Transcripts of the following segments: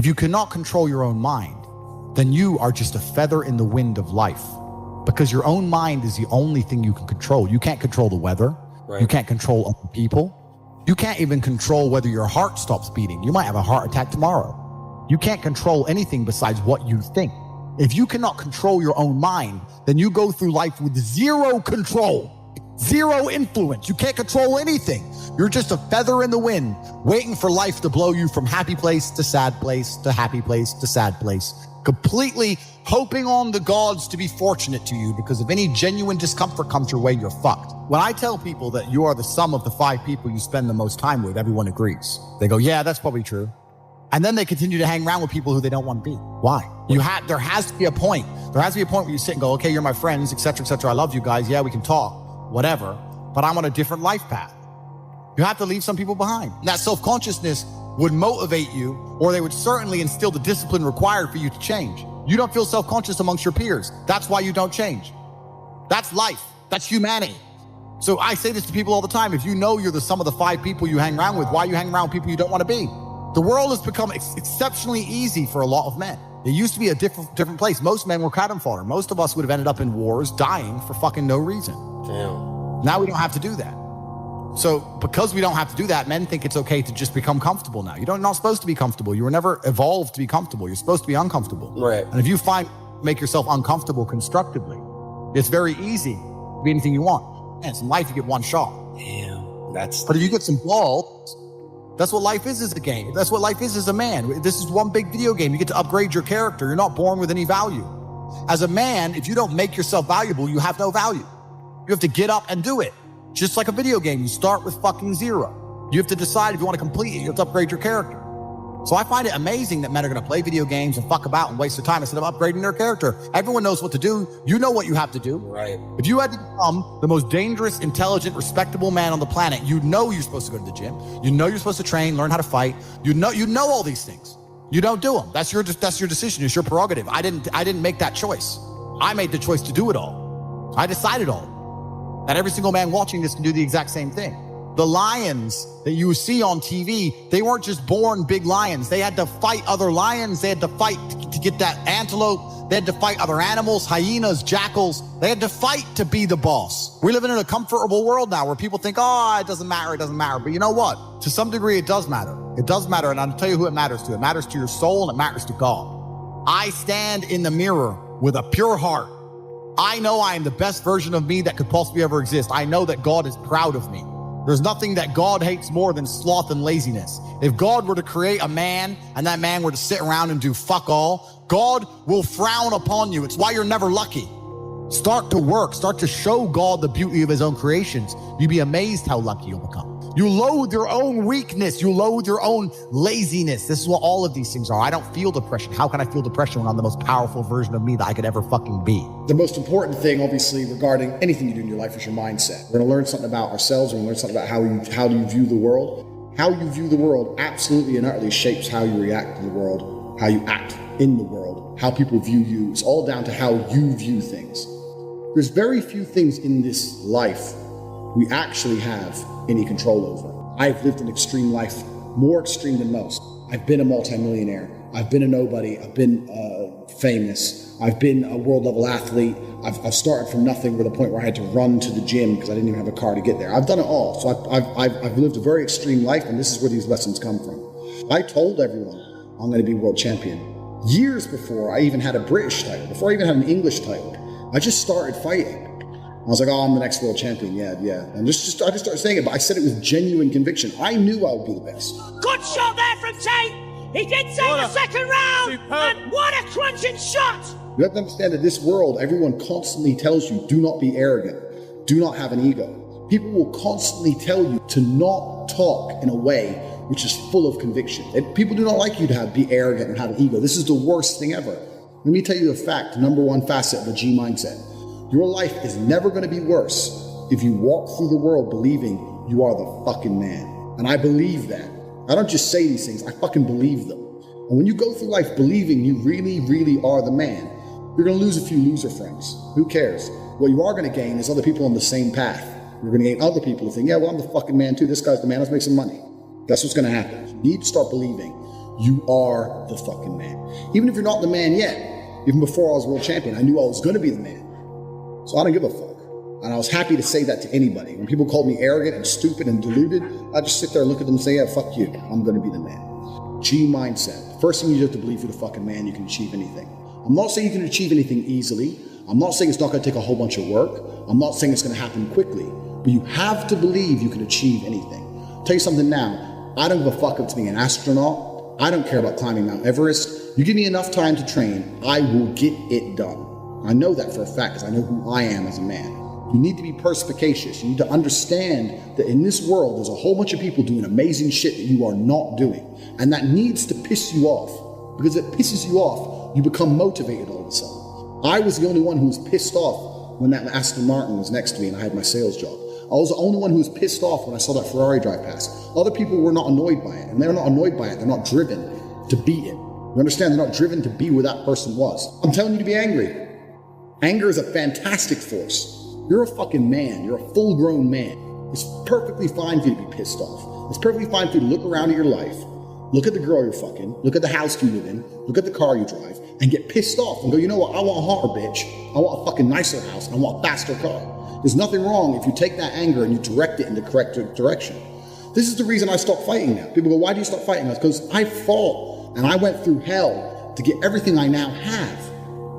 If you cannot control your own mind, then you are just a feather in the wind of life, because your own mind is the only thing you can control. You can't control the weather. Right. You can't control other people. You can't even control whether your heart stops beating. You might have a heart attack tomorrow. You can't control anything besides what you think. If you cannot control your own mind, then you go through life with zero control, zero influence. You can't control anything. You're just a feather in the wind, waiting for life to blow you from happy place to sad place to happy place to sad place, completely hoping on the gods to be fortunate to you, because if any genuine discomfort comes your way, you're fucked. When I tell people that you are the sum of the 5 people you spend the most time with, everyone agrees. They go, yeah, that's probably true. And then they continue to hang around with people who they don't want to be. Why? There has to be a point. There has to be a point where you sit and go, okay, you're my friends, etc., etc. I love you guys. Yeah, we can talk, whatever. But I'm on a different life path. You have to leave some people behind. That self-consciousness would motivate you, or they would certainly instill the discipline required for you to change. You don't feel self-conscious amongst your peers. That's why you don't change. That's life. That's humanity. So I say this to people all the time. If you know you're the sum of the 5 people you hang around with, why you hang around with people you don't want to be? The world has become exceptionally easy for a lot of men. It used to be a different place. Most men were cannon fodder. Most of us would have ended up in wars, dying for fucking no reason. Damn. Now we don't have to do that. So because we don't have to do that, men think it's okay to just become comfortable now. You're not supposed to be comfortable. You were never evolved to be comfortable. You're supposed to be uncomfortable. Right. And if you make yourself uncomfortable constructively, it's very easy to be anything you want. And in life, you get one shot. Damn. But if you get some balls, that's what life is as a game. That's what life is as a man. This is one big video game. You get to upgrade your character. You're not born with any value. As a man, if you don't make yourself valuable, you have no value. You have to get up and do it. Just like a video game, you start with fucking 0. You have to decide if you want to complete it. You have to upgrade your character. So I find it amazing that men are going to play video games and fuck about and waste their time instead of upgrading their character. Everyone knows what to do. You know what you have to do. Right. If you had to become the most dangerous, intelligent, respectable man on the planet, you know you're supposed to go to the gym. You know you're supposed to train, learn how to fight. You know all these things. You don't do them. That's your decision. It's your prerogative. I didn't make that choice. I made the choice to do it all. I decided all. That every single man watching this can do the exact same thing. The lions that you see on TV, they weren't just born big lions. They had to fight other lions. They had to fight to get that antelope. They had to fight other animals, hyenas, jackals. They had to fight to be the boss. We're living in a comfortable world now where people think, oh, it doesn't matter. But you know what? To some degree, it does matter. It does matter. And I'll tell you who it matters to. It matters to your soul and it matters to God. I stand in the mirror with a pure heart. I know I am the best version of me that could possibly ever exist. I know that God is proud of me. There's nothing that God hates more than sloth and laziness. If God were to create a man and that man were to sit around and do fuck all, God will frown upon you. It's why you're never lucky. Start to work. Start to show God the beauty of his own creations. You'd be amazed how lucky you'll become. You loathe your own weakness. You loathe your own laziness. This is what all of these things are. I don't feel depression. How can I feel depression when I'm the most powerful version of me that I could ever fucking be? The most important thing, obviously, regarding anything you do in your life is your mindset. We're going to learn something about ourselves. We're going to learn something about how do you view the world. How you view the world absolutely and utterly shapes how you react to the world, how you act in the world, how people view you. It's all down to how you view things. There's very few things in this life we actually have any control over. I've lived an extreme life, more extreme than most. I've been a multimillionaire. I've been a nobody. I've been famous. I've been a world level athlete. I've started from nothing to the point where I had to run to the gym because I didn't even have a car to get there. I've done it all. So I've lived a very extreme life, and this is where these lessons come from. I told everyone I'm going to be world champion. Years before I even had a British title, before I even had an English title, I just started fighting. I was like, oh, I'm the next world champion. Yeah. And I just started saying it, but I said it with genuine conviction. I knew I would be the best. Good shot there from Tate. He did say the second round. And what a crunching shot. You have to understand that this world, everyone constantly tells you, do not be arrogant. Do not have an ego. People will constantly tell you to not talk in a way which is full of conviction. People do not like you to be arrogant and have an ego. This is the worst thing ever. Let me tell you a fact, number one facet of the G mindset. Your life is never going to be worse if you walk through the world believing you are the fucking man. And I believe that. I don't just say these things, I fucking believe them. And when you go through life believing you really, really are the man, you're going to lose a few loser friends. Who cares? What you are going to gain is other people on the same path. You're going to gain other people who think, yeah, well, I'm the fucking man too. This guy's the man. Let's make some money. That's what's going to happen. You need to start believing You are the fucking man. Even if you're not the man yet, even before I was world champion, I knew I was going to be the man. So I don't give a fuck. And I was happy to say that to anybody. When people called me arrogant and stupid and deluded, I just sit there and look at them and say, yeah, fuck you. I'm going to be the man. G mindset. The first thing you have to believe you're the fucking man, you can achieve anything. I'm not saying you can achieve anything easily. I'm not saying it's not going to take a whole bunch of work. I'm not saying it's going to happen quickly. But you have to believe you can achieve anything. I'll tell you something now. I don't give a fuck if to be an astronaut. I don't care about climbing Mount Everest. You give me enough time to train, I will get it done. I know that for a fact because I know who I am as a man. You need to be perspicacious. You need to understand that in this world, there's a whole bunch of people doing amazing shit that you are not doing. And that needs to piss you off. Because if it pisses you off, you become motivated all of a sudden. I was the only one who was pissed off when that Aston Martin was next to me and I had my sales job. I was the only one who was pissed off when I saw that Ferrari drive past. Other people were not annoyed by it. And they're not annoyed by it. They're not driven to be it. You understand? They're not driven to be where that person was. I'm telling you to be angry. Anger is a fantastic force. You're a fucking man. You're a full-grown man. It's perfectly fine for you to be pissed off. It's perfectly fine for you to look around at your life, look at the girl you're fucking, look at the house you live in, look at the car you drive, and get pissed off and go, you know what, I want a hotter bitch. I want a fucking nicer house. I want a faster car. There's nothing wrong if you take that anger and you direct it in the correct direction. This is the reason I stopped fighting now. People go, why do you stop fighting? Because I fought and I went through hell to get everything I now have.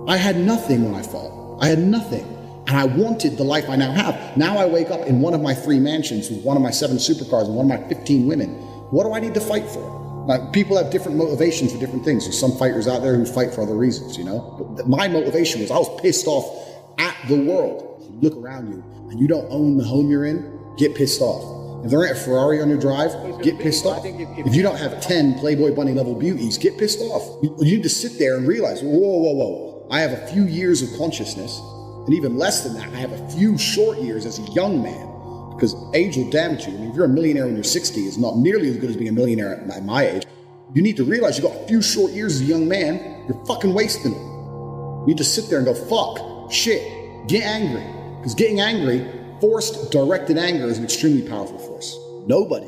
I had nothing when I fought. I had nothing. And I wanted the life I now have. Now I wake up in one of my 3 mansions with one of my 7 supercars and one of my 15 women. What do I need to fight for? Now, people have different motivations for different things. There's some fighters out there who fight for other reasons, you know? But my motivation was I was pissed off at the world. You look around you and you don't own the home you're in, get pissed off. If there ain't a Ferrari on your drive, get pissed off. If you don't have 10 Playboy Bunny level beauties, get pissed off. You need to sit there and realize, whoa. I have a few years of consciousness. And even less than that, I have a few short years as a young man, because age will damage you. I mean, if you're a millionaire when you're 60, it's not nearly as good as being a millionaire at my age. You need to realize you got a few short years as a young man, you're fucking wasting them. You need to sit there and go, fuck, shit, get angry. Because getting angry, forced, directed anger is an extremely powerful force. Nobody,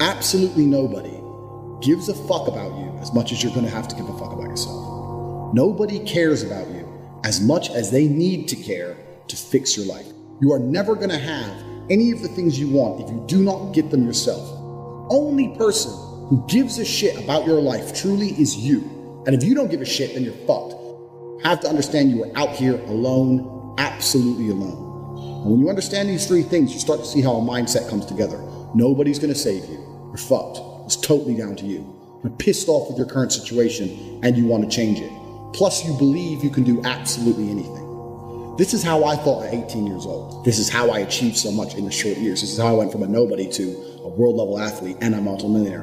absolutely nobody, gives a fuck about you as much as you're going to have to give a fuck about yourself. Nobody cares about you as much as they need to care to fix your life. You are never going to have any of the things you want if you do not get them yourself. Only person who gives a shit about your life truly is you. And if you don't give a shit, then you're fucked. You have to understand you are out here alone, absolutely alone. And when you understand these 3 things, you start to see how a mindset comes together. Nobody's going to save you. You're fucked. It's totally down to you. You're pissed off with your current situation and you want to change it. Plus, you believe you can do absolutely anything. This is how I thought at 18 years old. This is how I achieved so much in the short years. This is how I went from a nobody to a world-level athlete and a multimillionaire.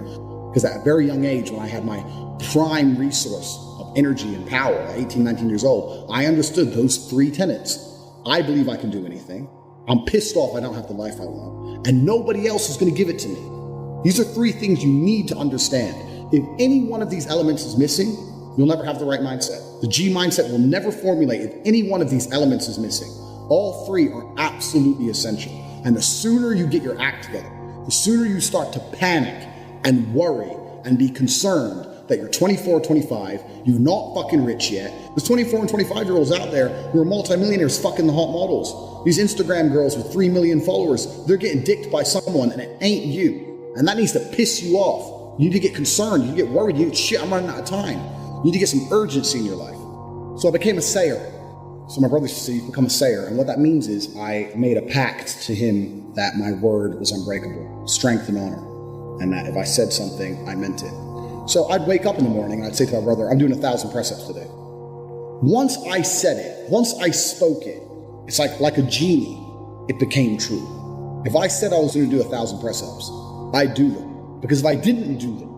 Because at a very young age, when I had my prime resource of energy and power at 18, 19 years old, I understood those 3 tenets. I believe I can do anything. I'm pissed off I don't have the life I want. And nobody else is going to give it to me. These are 3 things you need to understand. If any one of these elements is missing, you'll never have the right mindset. The G mindset will never formulate if any one of these elements is missing. All 3 are absolutely essential. And the sooner you get your act together, the sooner you start to panic and worry and be concerned that you're 24 or 25, you're not fucking rich yet. There's 24 and 25-year-olds out there who are multimillionaires fucking the hot models. These Instagram girls with 3 million followers, they're getting dicked by someone and it ain't you. And that needs to piss you off. You need to get concerned, you get worried, you get shit, I'm running out of time. You need to get some urgency in your life. So I became a sayer. So my brother said, you've become a sayer. And what that means is I made a pact to him that my word was unbreakable, strength and honor. And that if I said something, I meant it. So I'd wake up in the morning and I'd say to my brother, I'm doing 1,000 press-ups today. Once I said it, once I spoke it, it's like a genie, it became true. If I said I was going to do 1,000 press-ups, I'd do them. Because if I didn't do them,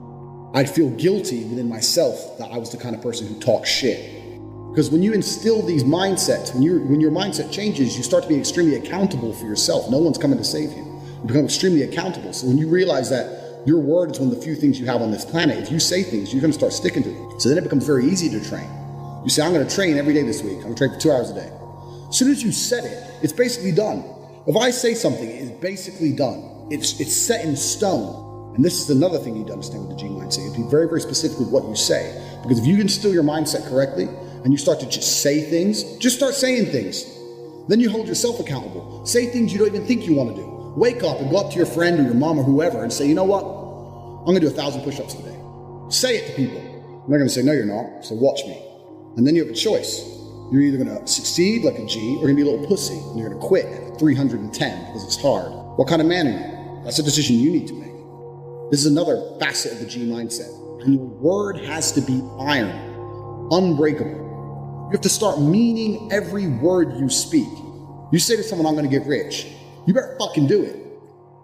I'd feel guilty within myself that I was the kind of person who talks shit. Because when you instill these mindsets, when your mindset changes, you start to be extremely accountable for yourself. No one's coming to save you. You become extremely accountable. So when you realize that your word is one of the few things you have on this planet, if you say things, you're going to start sticking to them. So then it becomes very easy to train. You say, I'm going to train every day this week. I'm going to train for 2 hours a day. As soon as you said it, it's basically done. If I say something, it's basically done. It's set in stone. And And this is another thing you need to understand with the G mindset. You have to be very, very specific with what you say. Because if you can instill your mindset correctly and you start to just say things, just start saying things. Then you hold yourself accountable. Say things you don't even think you want to do. Wake up and go up to your friend or your mom or whoever and say, you know what? I'm going to do 1,000 push-ups today. Say it to people. And they're going to say, no, you're not. So watch me. And then you have a choice. You're either going to succeed like a G or you're going to be a little pussy. And you're going to quit at 310 because it's hard. What kind of man are you? That's a decision you need to make. This is another facet of the G mindset. And your word has to be iron, unbreakable. You have to start meaning every word you speak. You say to someone, I'm going to get rich. You better fucking do it.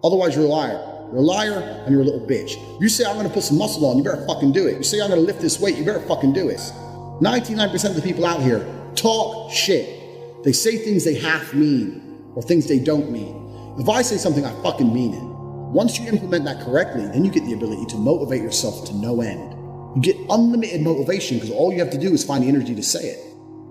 Otherwise, you're a liar. You're a liar and you're a little bitch. You say, I'm going to put some muscle on. You better fucking do it. You say, I'm going to lift this weight. You better fucking do it. 99% of the people out here talk shit. They say things they half mean or things they don't mean. If I say something, I fucking mean it. Once you implement that correctly, then you get the ability to motivate yourself to no end. You get unlimited motivation because all you have to do is find the energy to say it.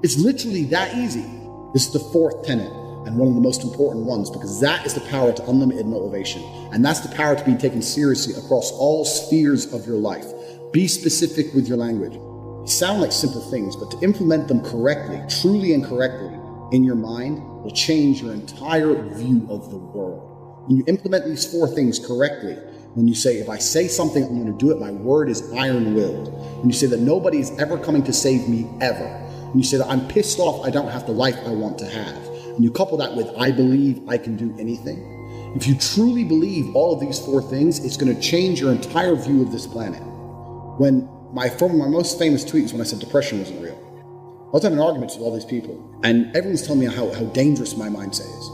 It's literally that easy. This is the fourth tenet and one of the most important ones because that is the power to unlimited motivation. And that's the power to be taken seriously across all spheres of your life. Be specific with your language. They sound like simple things, but to implement them correctly, truly and correctly in your mind will change your entire view of the world. When you implement these four things correctly, when you say, if I say something, I'm going to do it, my word is iron-willed. When you say that nobody is ever coming to save me, ever. When you say that I'm pissed off, I don't have the life I want to have. And you couple that with, I believe I can do anything. If you truly believe all of these four things, it's going to change your entire view of this planet. One of my most famous tweets when I said depression wasn't real. I was having arguments with all these people, and everyone's telling me how dangerous my mindset is.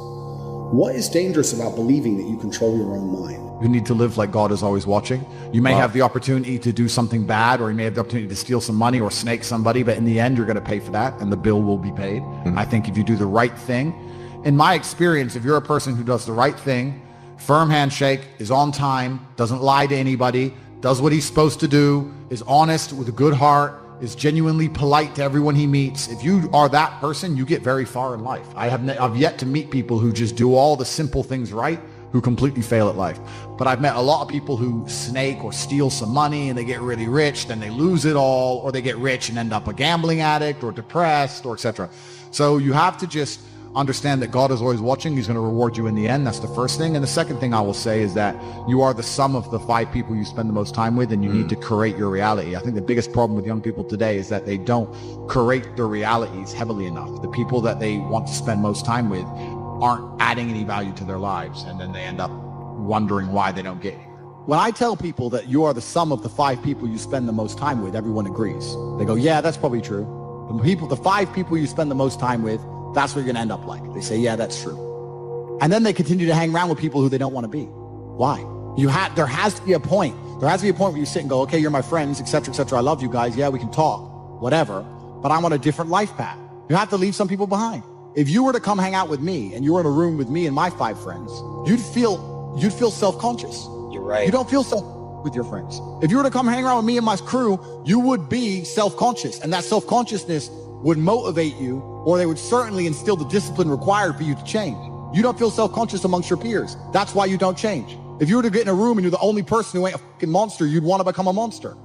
What is dangerous about believing that you control your own mind? You need to live like God is always watching. You may have the opportunity to do something bad, or you may have the opportunity to steal some money or snake somebody, but in the end, you're going to pay for that, and the bill will be paid. I think if you do the right thing, in my experience, if you're a person who does the right thing, firm handshake, is on time, doesn't lie to anybody, does what he's supposed to do, is honest with a good heart, is genuinely polite to everyone he meets. If you are that person, you get very far in life. I've yet to meet people who just do all the simple things right, who completely fail at life. But I've met a lot of people who snake or steal some money and they get really rich, then they lose it all, or they get rich and end up a gambling addict or depressed or etc. So you have to just understand that God is always watching. He's going to reward you in the end. That's the first thing. And the second thing I will say is that you are the sum of the 5 people you spend the most time with, and you need to curate your reality. I think the biggest problem with young people today is that they don't curate their realities heavily enough. The people that they want to spend most time with aren't adding any value to their lives, and then they end up wondering why they don't get here. When I tell people that you are the sum of the 5 people you spend the most time with, everyone agrees. They go, yeah, that's probably true. The 5 people you spend the most time with, that's what you're going to end up like. They say, yeah, that's true. And then they continue to hang around with people who they don't want to be. Why? There has to be a point. There has to be a point where you sit and go, okay, you're my friends, etc., etc. I love you guys. Yeah, we can talk, whatever. But I'm on a different life path. You have to leave some people behind. If you were to come hang out with me and you were in a room with me and my 5 friends, you'd feel self-conscious. You're right. You don't feel with your friends. If you were to come hang around with me and my crew, you would be self-conscious, and that self-consciousness would motivate you, or they would certainly instill the discipline required for you to change. You don't feel self-conscious amongst your peers. That's why you don't change. If you were to get in a room and you're the only person who ain't a fucking monster, you'd want to become a monster.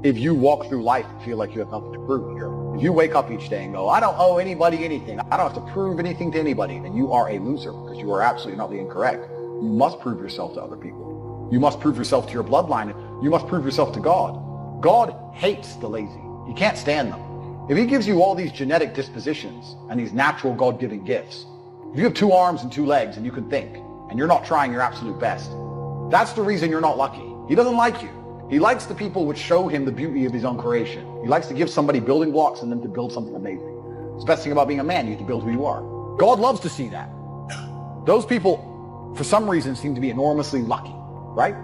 If you walk through life and feel like you have nothing to prove here, if you wake up each day and go, I don't owe anybody anything, I don't have to prove anything to anybody, then you are a loser, because you are absolutely not being correct. You must prove yourself to other people. You must prove yourself to your bloodline. You must prove yourself to God. God hates the lazy. He can't stand them. If he gives you all these genetic dispositions and these natural God-given gifts, if you have 2 arms and 2 legs and you can think, and you're not trying your absolute best, that's the reason you're not lucky. He doesn't like you. He likes the people which show him the beauty of his own creation. He likes to give somebody building blocks and then to build something amazing. It's the best thing about being a man. You have to build who you are. God loves to see that. Those people, for some reason, seem to be enormously lucky, right?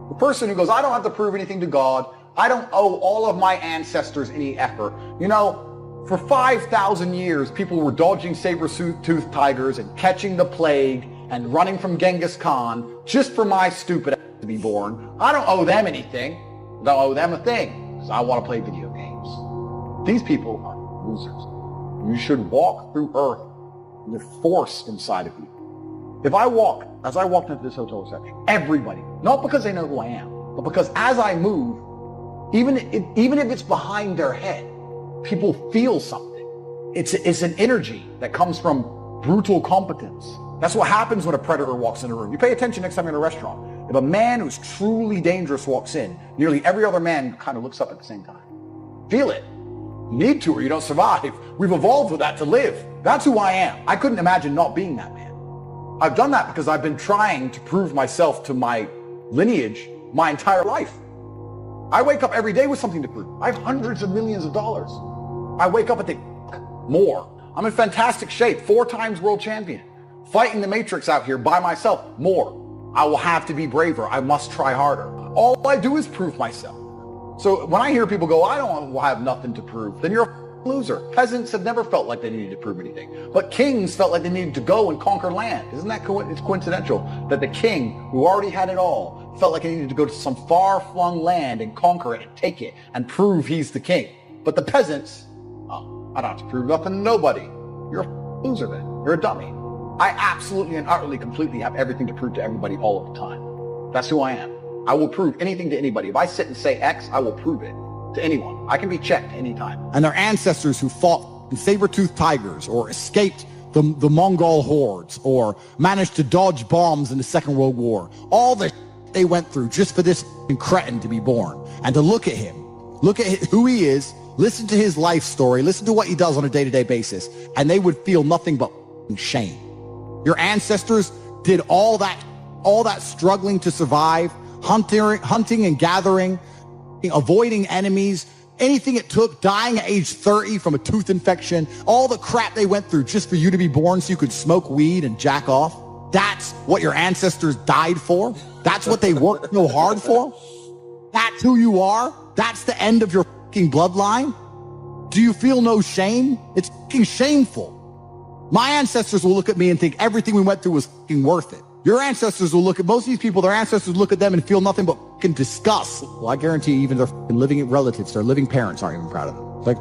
The person who goes, I don't have to prove anything to God. I don't owe all of my ancestors any effort. You know, for 5,000 years, people were dodging saber-toothed tigers and catching the plague and running from Genghis Khan just for my stupid ass to be born. I don't owe them anything. I don't owe them a thing because I want to play video games. These people are losers. You should walk through earth with force inside of you. As I walked into this hotel reception, everybody, not because they know who I am, But because as I move, even if it's behind their head, people feel something. It's an energy that comes from brutal competence. That's what happens when a predator walks in a room. You pay attention next time you're in a restaurant. If a man who's truly dangerous walks in, nearly every other man kind of looks up at the same time. Feel it. You need to or you don't survive. We've evolved with that to live. That's who I am. I couldn't imagine not being that man. I've done that because I've been trying to prove myself to my lineage my entire life. I wake up every day with something to prove. I have hundreds of millions of dollars. I wake up and think, more. I'm in fantastic shape, 4 times world champion. Fighting the Matrix out here by myself, more. I will have to be braver. I must try harder. All I do is prove myself. So when I hear people go, I don't have nothing to prove, then you're a loser. Peasants have never felt like they needed to prove anything. But kings felt like they needed to go and conquer land. Isn't that it's coincidental that the king, who already had it all, felt like he needed to go to some far-flung land and conquer it and take it and prove he's the king. But the peasants, oh, I don't have to prove nothing to nobody. You're a loser then. You're a dummy. I absolutely and utterly, completely have everything to prove to everybody all of the time. That's who I am. I will prove anything to anybody. If I sit and say X, I will prove it to anyone. I can be checked anytime. And their ancestors who fought saber-toothed tigers or escaped the Mongol hordes or managed to dodge bombs in the Second World War. All the they went through just for this cretin to be born. And to look at him, look at who he is, listen to his life story, listen to what he does on a day-to-day basis, and they would feel nothing but shame. Your ancestors did all that struggling to survive, hunting and gathering, avoiding enemies, anything it took, dying at age 30 from a tooth infection, all the crap they went through just for you to be born so you could smoke weed and jack off. That's what your ancestors died for. That's what they worked so hard for. That's who you are. That's the end of your fucking bloodline. Do you feel no shame? It's fucking shameful. My ancestors will look at me and think everything we went through was fucking worth it. Your ancestors will look at most of these people, their ancestors look at them and feel nothing but fucking disgust. Well, I guarantee you, even their fucking living relatives, their living parents aren't even proud of them. Like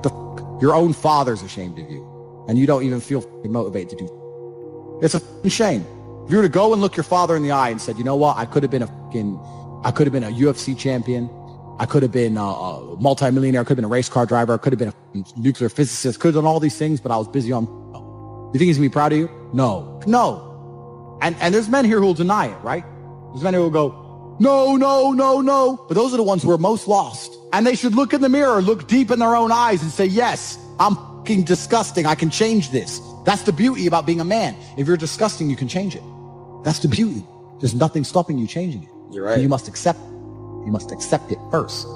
your own father's ashamed of you. And you don't even feel fucking motivated to do. It's a fucking shame. If you were to go and look your father in the eye and said, you know what, I could have been a UFC champion. I could have been a multimillionaire. I could have been a race car driver. I could have been a nuclear physicist. Could have done all these things, but I was busy on. You think he's gonna be proud of you? No. And there's men here who will deny it, right? There's men who will go, no. But those are the ones who are most lost. And they should look in the mirror, look deep in their own eyes and say, yes, I'm fucking disgusting. I can change this. That's the beauty about being a man. If you're disgusting, you can change it. That's the beauty. There's nothing stopping you changing it. You're right. And you must accept it. You must accept it first.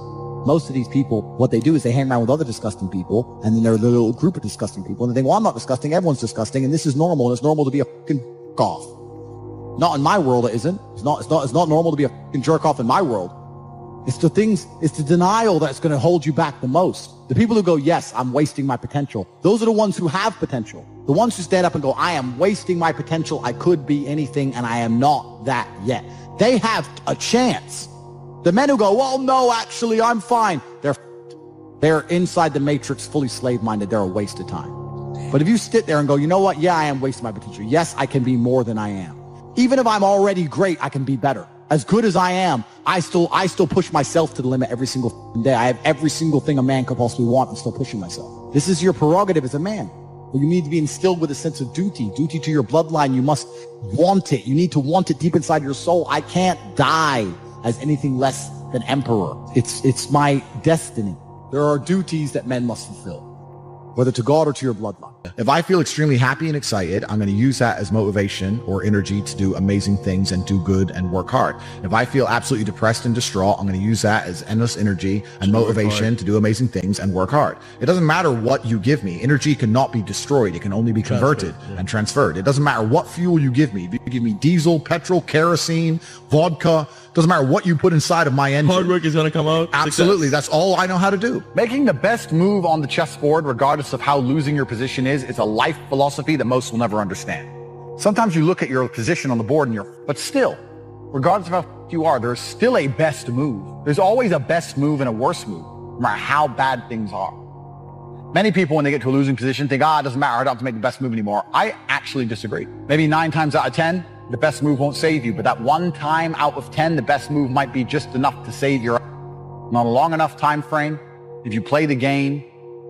Most of these people, what they do is they hang around with other disgusting people, and then they're a little group of disgusting people, and they think, well, I'm not disgusting, everyone's disgusting, and this is normal, and it's normal to be a fucking off. Not in my world, it isn't. It's not normal to be a fucking jerk off in my world. It's the denial that's going to hold you back the most. The people who go, yes, I'm wasting my potential. Those are the ones who have potential. The ones who stand up and go, I am wasting my potential. I could be anything, and I am not that yet. They have a chance. The men who go, well, no, actually, I'm fine. They're inside the matrix, fully slave-minded. They're a waste of time. But if you sit there and go, you know what? Yeah, I am wasting my potential. Yes, I can be more than I am. Even if I'm already great, I can be better. As good as I am, I still push myself to the limit every single day. I have every single thing a man could possibly want. I'm still pushing myself. This is your prerogative as a man. You need to be instilled with a sense of duty to your bloodline. You must want it. You need to want it deep inside your soul. I can't die as anything less than emperor. It's my destiny. There are duties that men must fulfill, whether to God or to your bloodline. If I feel extremely happy and excited, I'm going to use that as motivation or energy to do amazing things and do good and work hard. If I feel absolutely depressed and distraught, I'm going to use that as endless energy and motivation to do amazing things and work hard. It doesn't matter what you give me. Energy cannot be destroyed. It can only be converted and transferred. It doesn't matter what fuel you give me. If you give me diesel, petrol, kerosene, vodka, doesn't matter what you put inside of my engine. Hard work is going to come out. Absolutely. Success. That's all I know how to do. Making the best move on the chessboard, regardless of how losing your position is a life philosophy that most will never understand. Sometimes you look at your position on the board but still, regardless of how you are, there's still a best move. There's always a best move and a worse move, no matter how bad things are. Many people, when they get to a losing position, think, it doesn't matter, I don't have to make the best move anymore. I actually disagree. Maybe 9 times out of 10, the best move won't save you, but that one time out of 10, the best move might be just enough to save your on a long enough time frame. If you play the game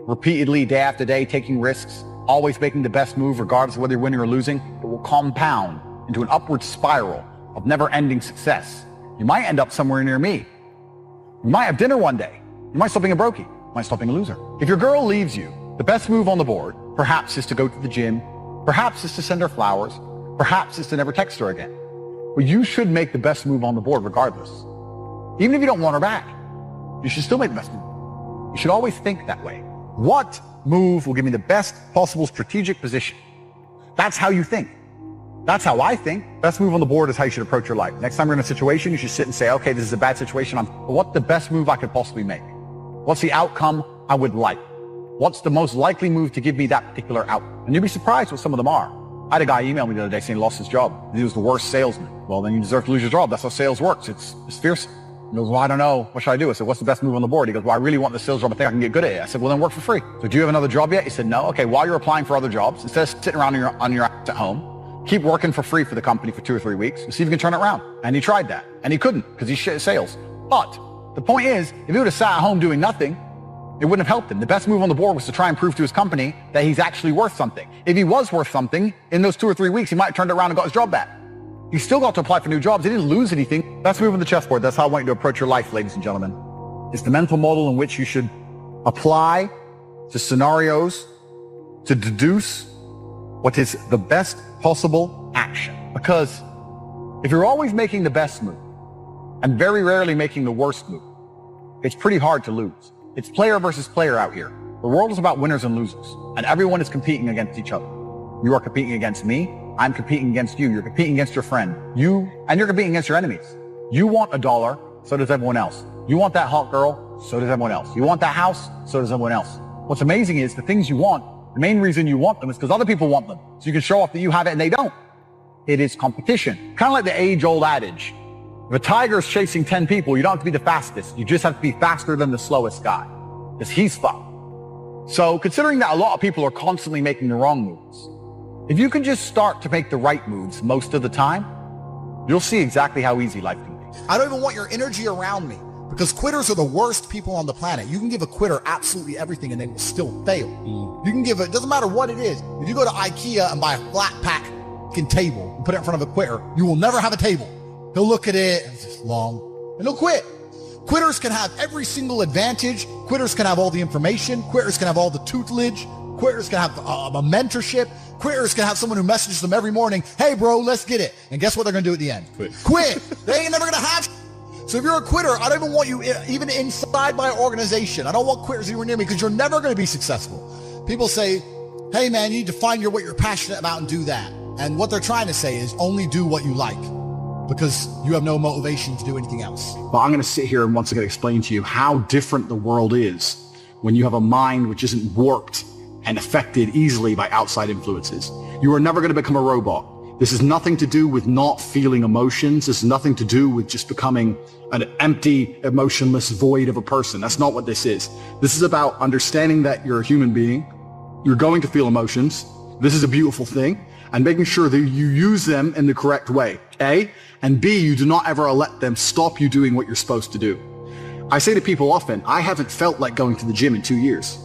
repeatedly, day after day, taking risks, always making the best move, regardless of whether you're winning or losing, it will compound into an upward spiral of never-ending success. You might end up somewhere near me. You might have dinner one day. You might stop being a brokey. You might stop being a loser. If your girl leaves you, the best move on the board, perhaps is to go to the gym, perhaps is to send her flowers, perhaps is to never text her again. But you should make the best move on the board regardless. Even if you don't want her back, you should still make the best move. You should always think that way. What move will give me the best possible strategic position? That's how you think. That's how I think. Best move on the board is how you should approach your life. Next time you're in a situation, you should sit and say, okay, this is a bad situation. What's the best move I could possibly make? What's the outcome I would like? What's the most likely move to give me that particular outcome? And you'd be surprised what some of them are. I had a guy email me the other day saying he lost his job. He was the worst salesman. Well, then you deserve to lose your job. That's how sales works. It's fierce. He goes, well, I don't know. What should I do? I said, what's the best move on the board? He goes, well, I really want the sales job. I think I can get good at it. I said, well, then work for free. So do you have another job yet? He said, no. Okay, while you're applying for other jobs, instead of sitting around on your ass at home, keep working for free for the company for 2 or 3 weeks and see if you can turn it around. And he tried that. And he couldn't because he's shit at sales. But the point is, if he would have sat at home doing nothing, it wouldn't have helped him. The best move on the board was to try and prove to his company that he's actually worth something. If he was worth something, in those 2 or 3 weeks, he might have turned it around and got his job back. He still got to apply for new jobs. He didn't lose anything. Best move on the chessboard. That's how I want you to approach your life, ladies and gentlemen. It's the mental model in which you should apply to scenarios to deduce what is the best possible action. Because if you're always making the best move and very rarely making the worst move, it's pretty hard to lose. It's player versus player out here. The world is about winners and losers, and everyone is competing against each other. You are competing against me. I'm competing against you. You're competing against your friend. You're competing against your enemies. You want $1, so does everyone else. You want that hot girl, so does everyone else. You want that house, so does everyone else. What's amazing is the things you want, the main reason you want them is because other people want them. So you can show off that you have it and they don't. It is competition. Kind of like the age-old adage. If a tiger is chasing 10 people, you don't have to be the fastest. You just have to be faster than the slowest guy, because he's fucked. So considering that a lot of people are constantly making the wrong moves, if you can just start to make the right moves most of the time, you'll see exactly how easy life can be. I don't even want your energy around me, because quitters are the worst people on the planet. You can give a quitter absolutely everything and they will still fail. You can give it, doesn't matter what it is. If you go to IKEA and buy a flat pack table and put it in front of a quitter, you will never have a table. He'll look at it, and it's just long, and he'll quit. Quitters can have every single advantage. Quitters can have all the information. Quitters can have all the tutelage. Quitters can have a mentorship. Quitters can have someone who messages them every morning, hey bro, let's get it. And guess what they're gonna do at the end? Quit. They ain't never gonna have. So if you're a quitter, I don't even want you even inside my organization. I don't want quitters anywhere near me, because you're never gonna be successful. People say, hey man, you need to find what you're passionate about and do that. And what they're trying to say is only do what you like, because you have no motivation to do anything else. Well, I'm going to sit here and once again explain to you how different the world is when you have a mind which isn't warped and affected easily by outside influences. You are never going to become a robot. This has nothing to do with not feeling emotions. This has nothing to do with just becoming an empty, emotionless void of a person. That's not what this is. This is about understanding that you're a human being. You're going to feel emotions. This is a beautiful thing. And making sure that you use them in the correct way, A. And B, you do not ever let them stop you doing what you're supposed to do. I say to people often, I haven't felt like going to the gym in 2 years.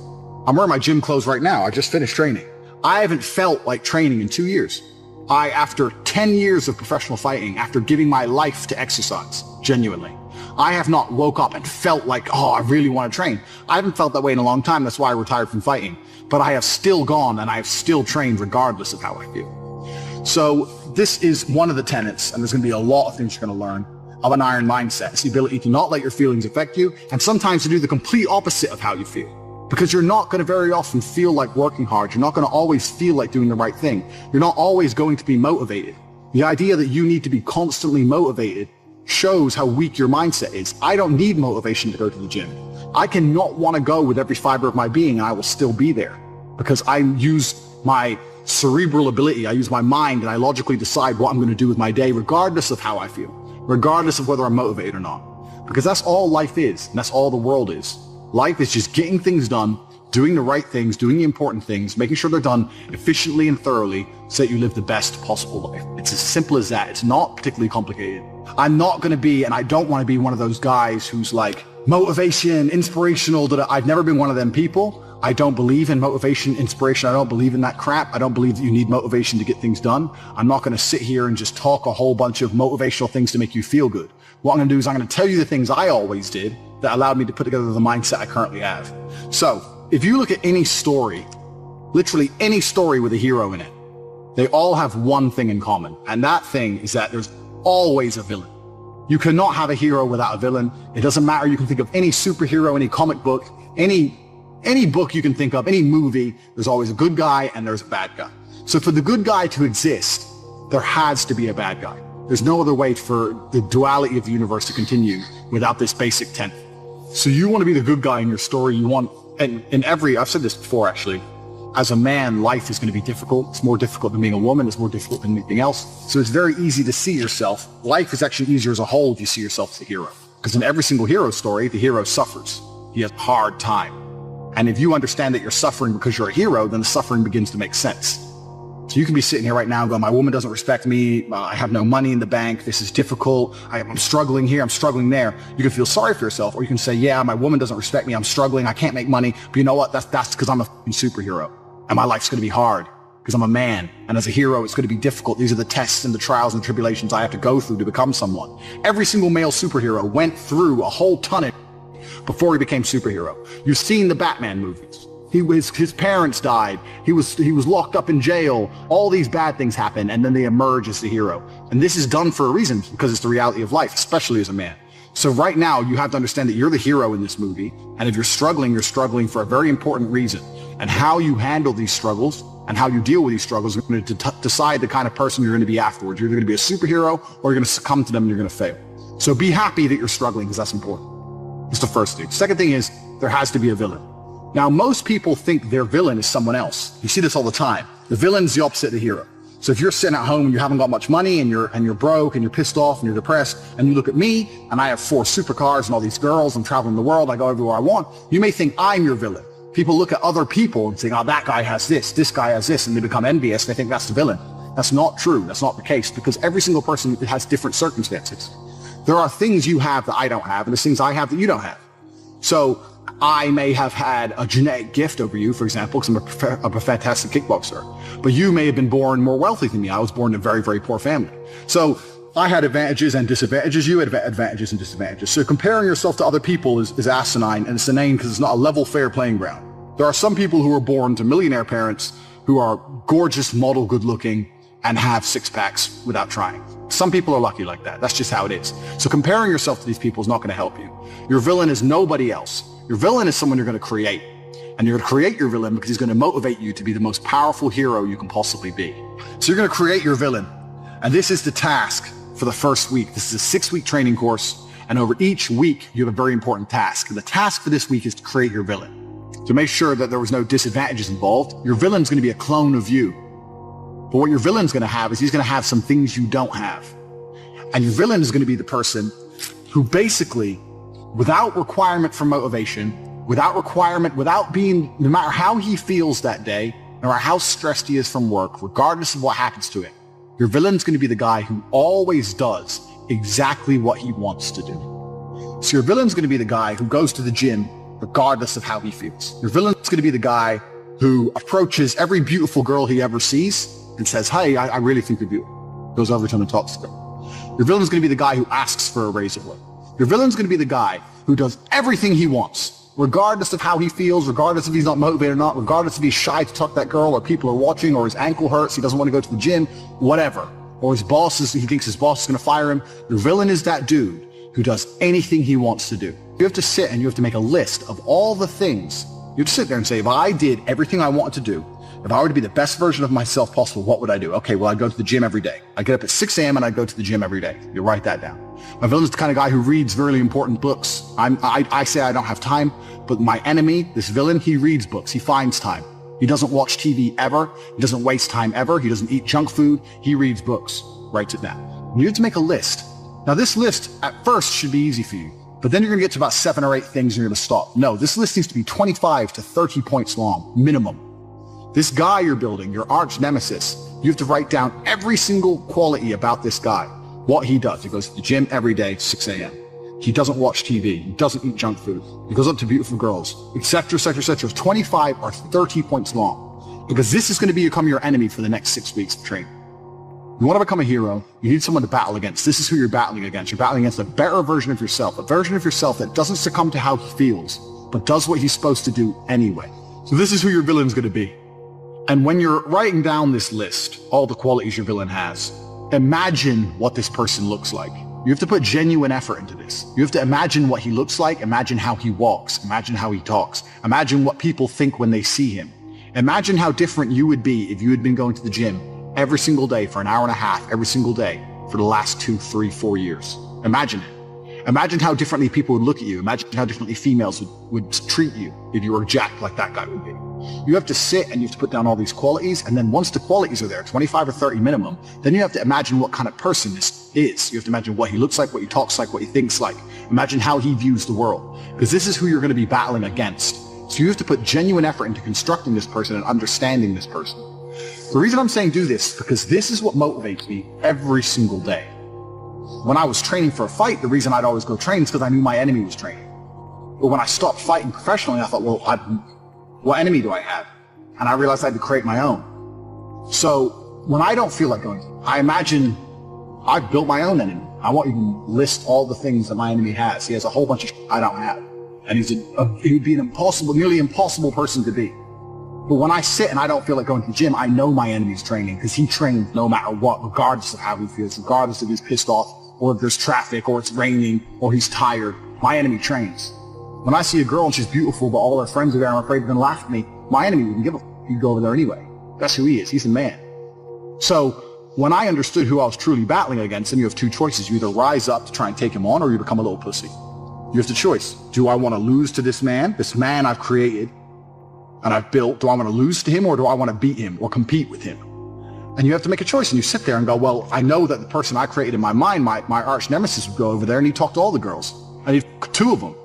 I'm wearing my gym clothes right now. I just finished training. I haven't felt like training in 2 years. After 10 years of professional fighting, after giving my life to exercise, genuinely, I have not woke up and felt like, oh, I really want to train. I haven't felt that way in a long time. That's why I retired from fighting. But I have still gone and I have still trained regardless of how I feel. So this is one of the tenets, and there's going to be a lot of things you're going to learn, of an iron mindset. It's the ability to not let your feelings affect you, and sometimes to do the complete opposite of how you feel. Because you're not going to very often feel like working hard. You're not going to always feel like doing the right thing. You're not always going to be motivated. The idea that you need to be constantly motivated shows how weak your mindset is. I don't need motivation to go to the gym. I cannot want to go with every fiber of my being, and I will still be there. Because I use my cerebral ability, I use my mind, and I logically decide what I'm going to do with my day, regardless of how I feel, regardless of whether I'm motivated or not. Because that's all life is, and that's all the world is. Life is just getting things done, doing the right things, doing the important things, making sure they're done efficiently and thoroughly so that you live the best possible life. It's as simple as that. It's not particularly complicated. I'm not going to be, and I don't want to be one of those guys who's like motivation, inspirational. I've never been one of them people. I don't believe in motivation, inspiration. I don't believe in that crap. I don't believe that you need motivation to get things done. I'm not going to sit here and just talk a whole bunch of motivational things to make you feel good. What I'm going to do is I'm going to tell you the things I always did that allowed me to put together the mindset I currently have. So if you look at any story, literally any story with a hero in it, they all have one thing in common. And that thing is that there's always a villain. You cannot have a hero without a villain. It doesn't matter. You can think of any superhero, any comic book, any book you can think of, any movie, there's always a good guy and there's a bad guy. So for the good guy to exist, there has to be a bad guy. There's no other way for the duality of the universe to continue without this basic tenet. So you want to be the good guy in your story. You want, and I've said this before actually, as a man, life is going to be difficult. It's more difficult than being a woman. It's more difficult than anything else. So it's very easy to see yourself. Life is actually easier as a whole if you see yourself as a hero. Because in every single hero story, the hero suffers. He has a hard time. And if you understand that you're suffering because you're a hero, then the suffering begins to make sense. So you can be sitting here right now going, my woman doesn't respect me. I have no money in the bank. This is difficult. I'm struggling here. I'm struggling there. You can feel sorry for yourself, or you can say, yeah, my woman doesn't respect me. I'm struggling. I can't make money. But you know what? That's because I'm a superhero. And my life's going to be hard because I'm a man. And as a hero, it's going to be difficult. These are the tests and the trials and tribulations I have to go through to become someone. Every single male superhero went through a whole ton of before he became superhero. You've seen the Batman movies. His parents died. He was locked up in jail. All these bad things happen, and then they emerge as the hero. And this is done for a reason, because it's the reality of life, especially as a man. So right now, you have to understand that you're the hero in this movie, and if you're struggling for a very important reason. And how you handle these struggles and how you deal with these struggles are going to decide the kind of person you're going to be afterwards. You're either going to be a superhero, or you're going to succumb to them and you're going to fail. So be happy that you're struggling, because that's important. It's the first thing. Second thing is, there has to be a villain. Now, most people think their villain is someone else. You see this all the time. The villain's the opposite of the hero. So if you're sitting at home and you haven't got much money and you're broke and you're pissed off and you're depressed, and you look at me and I have 4 supercars and all these girls, I'm traveling the world, I go everywhere I want, you may think I'm your villain. People look at other people and say, oh, that guy has this guy has this, and they become envious. They think that's the villain. That's not true. That's not the case, because every single person has different circumstances. There are things you have that I don't have, and there's things I have that you don't have. So I may have had a genetic gift over you, for example, because I'm a fantastic kickboxer. But you may have been born more wealthy than me. I was born in a very, very poor family. So I had advantages and disadvantages. You had advantages and disadvantages. So comparing yourself to other people is asinine, and it's inane because it's not a level, fair playing ground. There are some people who are born to millionaire parents who are gorgeous, model, good-looking, and have 6-packs without trying. Some people are lucky like that. That's just how it is. So comparing yourself to these people is not going to help you. Your villain is nobody else. Your villain is someone you're going to create. And you're going to create your villain because he's going to motivate you to be the most powerful hero you can possibly be. So you're going to create your villain. And this is the task for the first week. This is a 6-week training course. And over each week, you have a very important task. And the task for this week is to create your villain. To make sure that there was no disadvantages involved, your villain's going to be a clone of you. But what your villain's going to have is he's going to have some things you don't have. And your villain is going to be the person who basically, without requirement for motivation, without being, no matter how he feels that day, no matter how stressed he is from work, regardless of what happens to him, your villain's going to be the guy who always does exactly what he wants to do. So your villain's going to be the guy who goes to the gym regardless of how he feels. Your villain's going to be the guy who approaches every beautiful girl he ever sees and says, hey, I really think you're beautiful. Goes over to him and talks to them. Your villain's going to be the guy who asks for a raise at work. Your villain's going to be the guy who does everything he wants, regardless of how he feels, regardless if he's not motivated or not, regardless if he's shy to talk to that girl, or people are watching, or his ankle hurts, he doesn't want to go to the gym, whatever. Or he thinks his boss is going to fire him. Your villain is that dude who does anything he wants to do. You have to sit and you have to make a list of all the things. You have to sit there and say, if I did everything I wanted to do, if I were to be the best version of myself possible, what would I do? Okay, well, I'd go to the gym every day. I'd get up at 6 a.m. and I'd go to the gym every day. You write that down. My villain's the kind of guy who reads really important books. I say I don't have time, but my enemy, this villain, he reads books. He finds time. He doesn't watch TV ever. He doesn't waste time ever. He doesn't eat junk food. He reads books. Writes it down. You have to make a list. Now, this list at first should be easy for you. But then you're going to get to about 7 or 8 things and you're going to stop. No, this list needs to be 25 to 30 points long, minimum. This guy you're building, your arch nemesis, you have to write down every single quality about this guy. What he does. He goes to the gym every day, 6 a.m. He doesn't watch TV. He doesn't eat junk food. He goes up to beautiful girls, etc., etc., etc. 25 or 30 points long. Because this is going to become your enemy for the next 6 weeks of training. You want to become a hero, you need someone to battle against. This is who you're battling against. You're battling against a better version of yourself, a version of yourself that doesn't succumb to how he feels, but does what he's supposed to do anyway. So this is who your villain's going to be. And when you're writing down this list, all the qualities your villain has, imagine what this person looks like. You have to put genuine effort into this. You have to imagine what he looks like, imagine how he walks, imagine how he talks, imagine what people think when they see him. Imagine how different you would be if you had been going to the gym every single day for an hour and a half, every single day for the last 2, 3, 4 years. Imagine it. Imagine how differently people would look at you. Imagine how differently females would treat you if you were jacked like that guy would be. You have to sit and you have to put down all these qualities, and then once the qualities are there, 25 or 30 minimum, then you have to imagine what kind of person this is. You have to imagine what he looks like, what he talks like, what he thinks like. Imagine how he views the world, because this is who you're going to be battling against. So you have to put genuine effort into constructing this person and understanding this person. The reason I'm saying do this, because this is what motivates me every single day. When I was training for a fight, the reason I'd always go train is because I knew my enemy was training. But when I stopped fighting professionally, I thought, well, what enemy do I have? And I realized I had to create my own. So when I don't feel like going, I imagine I've built my own enemy. I won't even list all the things that my enemy has. He has a whole bunch of shit I don't have. And he would be an nearly impossible person to be. But when I sit and I don't feel like going to the gym, I know my enemy's training, because he trains no matter what, regardless of how he feels, regardless if he's pissed off, or if there's traffic, or it's raining, or he's tired. My enemy trains. When I see a girl and she's beautiful, but all her friends are there and I'm afraid they're going to laugh at me, my enemy wouldn't give a f***. He'd go over there anyway. That's who he is. He's the man. So when I understood who I was truly battling against, then you have 2 choices. You either rise up to try and take him on, or you become a little pussy. You have the choice. Do I want to lose to this man I've created and I've built? Do I want to lose to him, or do I want to beat him or compete with him? And you have to make a choice, and you sit there and go, well, I know that the person I created in my mind, my arch nemesis, would go over there and he'd talk to all the girls. And he'd 2 of them,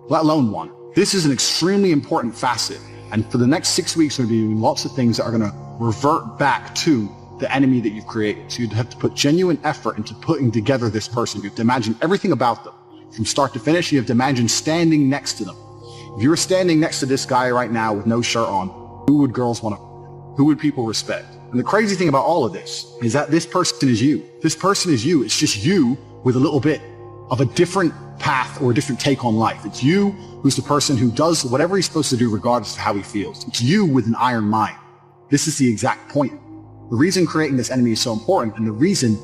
let alone 1. This is an extremely important facet. And for the next 6 weeks, we're going to be doing lots of things that are going to revert back to the enemy that you've created. So you'd have to put genuine effort into putting together this person. You have to imagine everything about them. From start to finish, you have to imagine standing next to them. If you were standing next to this guy right now with no shirt on, who would girls want to, who would people respect? And the crazy thing about all of this is that this person is you. This person is you. It's just you with a little bit of a different path or a different take on life. It's you who's the person who does whatever he's supposed to do regardless of how he feels. It's you with an iron mind. This is the exact point. The reason creating this enemy is so important, and the reason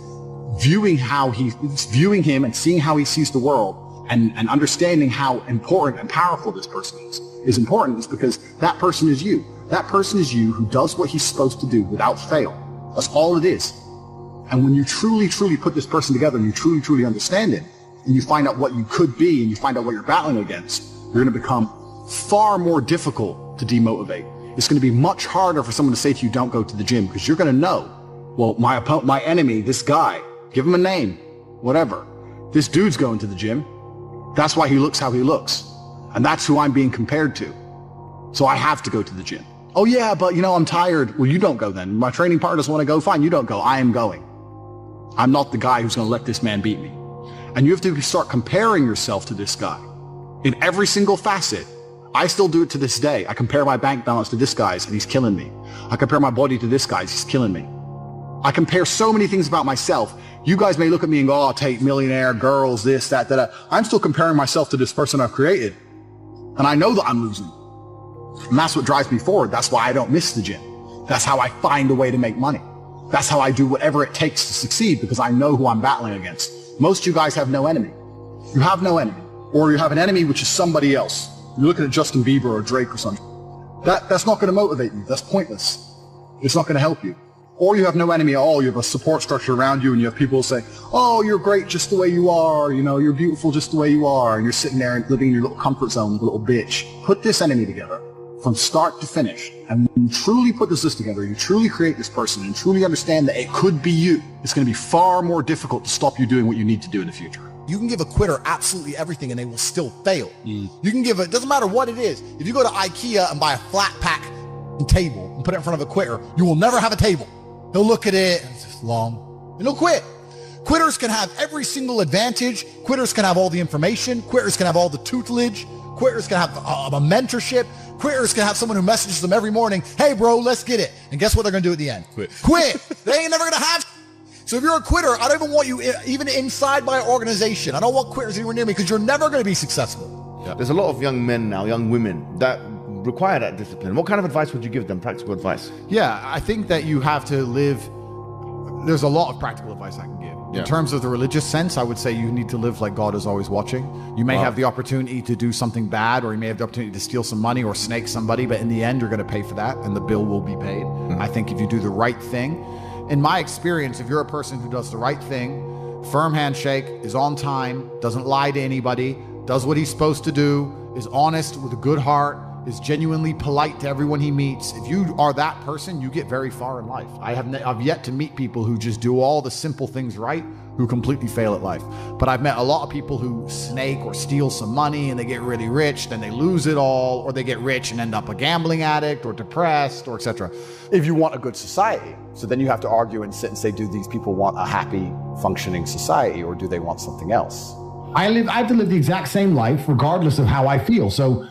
viewing him and seeing how he sees the world and understanding how important and powerful this person is important, is because that person is you. That person is you who does what he's supposed to do without fail. That's all it is. And when you truly, truly put this person together and you truly, truly understand it, and you find out what you could be and you find out what you're battling against, you're going to become far more difficult to demotivate. It's going to be much harder for someone to say to you, don't go to the gym, because you're going to know, well, my enemy, this guy, give him a name, whatever. This dude's going to the gym. That's why he looks how he looks. And that's who I'm being compared to. So I have to go to the gym. Oh yeah, but I'm tired. Well, you don't go then. My training partner doesn't want to go. Fine, you don't go. I am going. I'm not the guy who's going to let this man beat me. And you have to start comparing yourself to this guy in every single facet. I still do it to this day. I compare my bank balance to this guy's and he's killing me. I compare my body to this guy's, he's killing me. I compare so many things about myself. You guys may look at me and go, oh, Tate, millionaire, girls, this, that, that. I'm still comparing myself to this person I've created. And I know that I'm losing. And that's what drives me forward. That's why I don't miss the gym. That's how I find a way to make money. That's how I do whatever it takes to succeed, because I know who I'm battling against. Most of you guys have no enemy. You have no enemy. Or you have an enemy which is somebody else. You're looking at Justin Bieber or Drake or something. That's not going to motivate you. That's pointless. It's not going to help you. Or you have no enemy at all. You have a support structure around you, and you have people say, oh, you're great just the way you are. You're beautiful just the way you are. And you're sitting there and living in your little comfort zone with a little bitch. Put this enemy together from start to finish. And when you truly put this list together, you truly create this person and truly understand that it could be you. It's going to be far more difficult to stop you doing what you need to do in the future. You can give a quitter absolutely everything and they will still fail. You can give it, doesn't matter what it is. If you go to IKEA and buy a flat pack table and put it in front of a quitter, you will never have a table. He'll look at it and it's just long and he'll quit. Quitters can have every single advantage. Quitters can have all the information. Quitters can have all the tutelage. Quitters can have a mentorship. Quitters can have someone who messages them every morning, hey bro, let's get it. And guess what they're gonna do at the end? Quit. They ain't never gonna have. So if you're a quitter, I don't even want you even inside my organization. I don't want quitters anywhere near me because you're never gonna be successful. Yeah. There's a lot of young men now, young women that require that discipline. What kind of advice would you give them, practical advice? Yeah, I think that you have to live. There's a lot of practical advice I can give. In terms of the religious sense, I would say you need to live like God is always watching. You may have the opportunity to do something bad, or you may have the opportunity to steal some money or snake somebody, but in the end, you're going to pay for that and the bill will be paid. I think if you do the right thing, in my experience, if you're a person who does the right thing, firm handshake, is on time, doesn't lie to anybody, does what he's supposed to do, is honest with a good heart, is genuinely polite to everyone he meets. If you are that person, you get very far in life. I've yet to meet people who just do all the simple things right, who completely fail at life. But I've met a lot of people who snake or steal some money and they get really rich, then they lose it all, or they get rich and end up a gambling addict or depressed or etc. If you want a good society, so then you have to argue and sit and say, do these people want a happy, functioning society, or do they want something else? I have to live the exact same life regardless of how I feel. So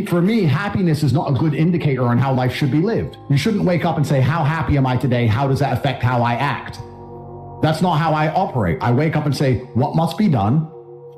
for me, happiness is not a good indicator on how life should be lived. You shouldn't wake up and say, how happy am I today? How does that affect how I act? That's not how I operate. I wake up and say, what must be done?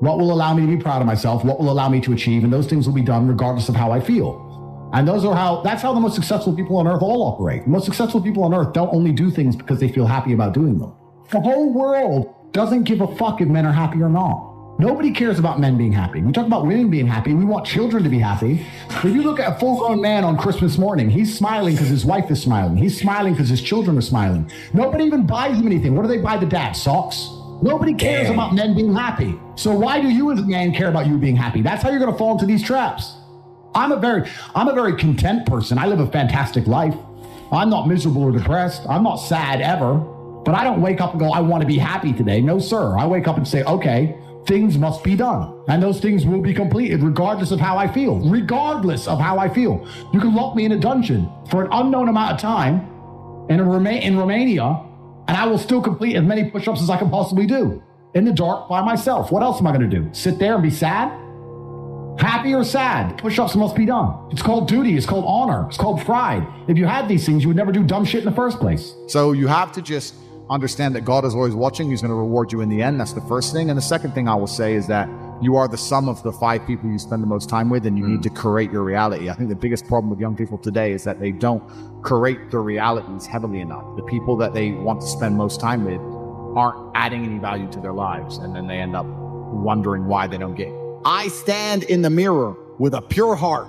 What will allow me to be proud of myself? What will allow me to achieve? And those things will be done regardless of how I feel. And that's how the most successful people on earth all operate. The most successful people on earth don't only do things because they feel happy about doing them. The whole world doesn't give a fuck if men are happy or not. Nobody cares about men being happy. We talk about women being happy. We want children to be happy. If you look at a full-grown man on Christmas morning, he's smiling because his wife is smiling. He's smiling because his children are smiling. Nobody even buys him anything. What do they buy the dad? Socks? Nobody cares about men being happy. So why do you as a man care about you being happy? That's how you're going to fall into these traps. I'm a very content person. I live a fantastic life. I'm not miserable or depressed. I'm not sad ever. But I don't wake up and go, I want to be happy today. No, sir. I wake up and say, okay, things must be done. And those things will be completed regardless of how I feel. Regardless of how I feel. You can lock me in a dungeon for an unknown amount of time in Romania, and I will still complete as many push-ups as I can possibly do. In the dark by myself. What else am I going to do? Sit there and be sad? Happy or sad? Push-ups must be done. It's called duty. It's called honor. It's called pride. If you had these things, you would never do dumb shit in the first place. So you have to just understand that God is always watching. He's going to reward you in the end. That's the first thing. And the second thing I will say is that you are the sum of the 5 people you spend the most time with, and you need to curate your reality. I think the biggest problem with young people today is that they don't curate their realities heavily enough. The people that they want to spend most time with aren't adding any value to their lives, and then they end up wondering why they don't get it. I stand in the mirror with a pure heart.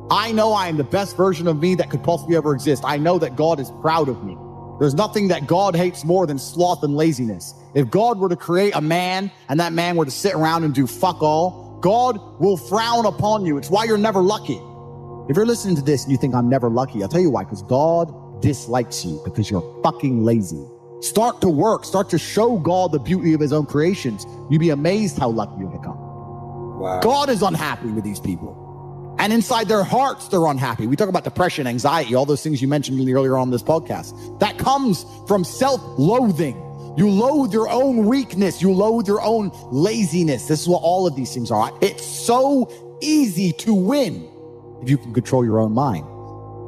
I know I am the best version of me that could possibly ever exist. I know that God is proud of me. There's nothing that God hates more than sloth and laziness. If God were to create a man and that man were to sit around and do fuck all, God will frown upon you. It's why you're never lucky. If you're listening to this and you think I'm never lucky, I'll tell you why, because God dislikes you because you're fucking lazy. Start to work. Start to show God the beauty of his own creations. You'd be amazed how lucky you become. Wow. God is unhappy with these people. And inside their hearts, they're unhappy. We talk about depression, anxiety, all those things you mentioned earlier on this podcast. That comes from self-loathing. You loathe your own weakness. You loathe your own laziness. This is what all of these things are. It's so easy to win if you can control your own mind.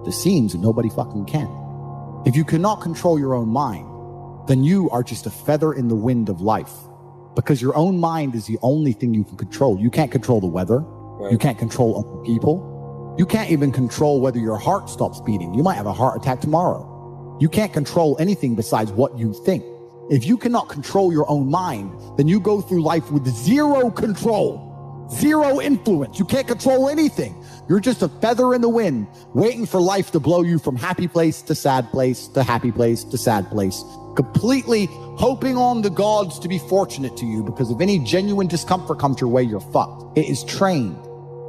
It seems that nobody fucking can. If you cannot control your own mind, then you are just a feather in the wind of life, because your own mind is the only thing you can control. You can't control the weather. Right. You can't control other people. You can't even control whether your heart stops beating. You might have a heart attack tomorrow. You can't control anything besides what you think. If you cannot control your own mind, then you go through life with zero control, zero influence. You can't control anything. You're just a feather in the wind, waiting for life to blow you from happy place to sad place to happy place to sad place, completely hoping on the gods to be fortunate to you, because if any genuine discomfort comes your way, you're fucked. It is trained.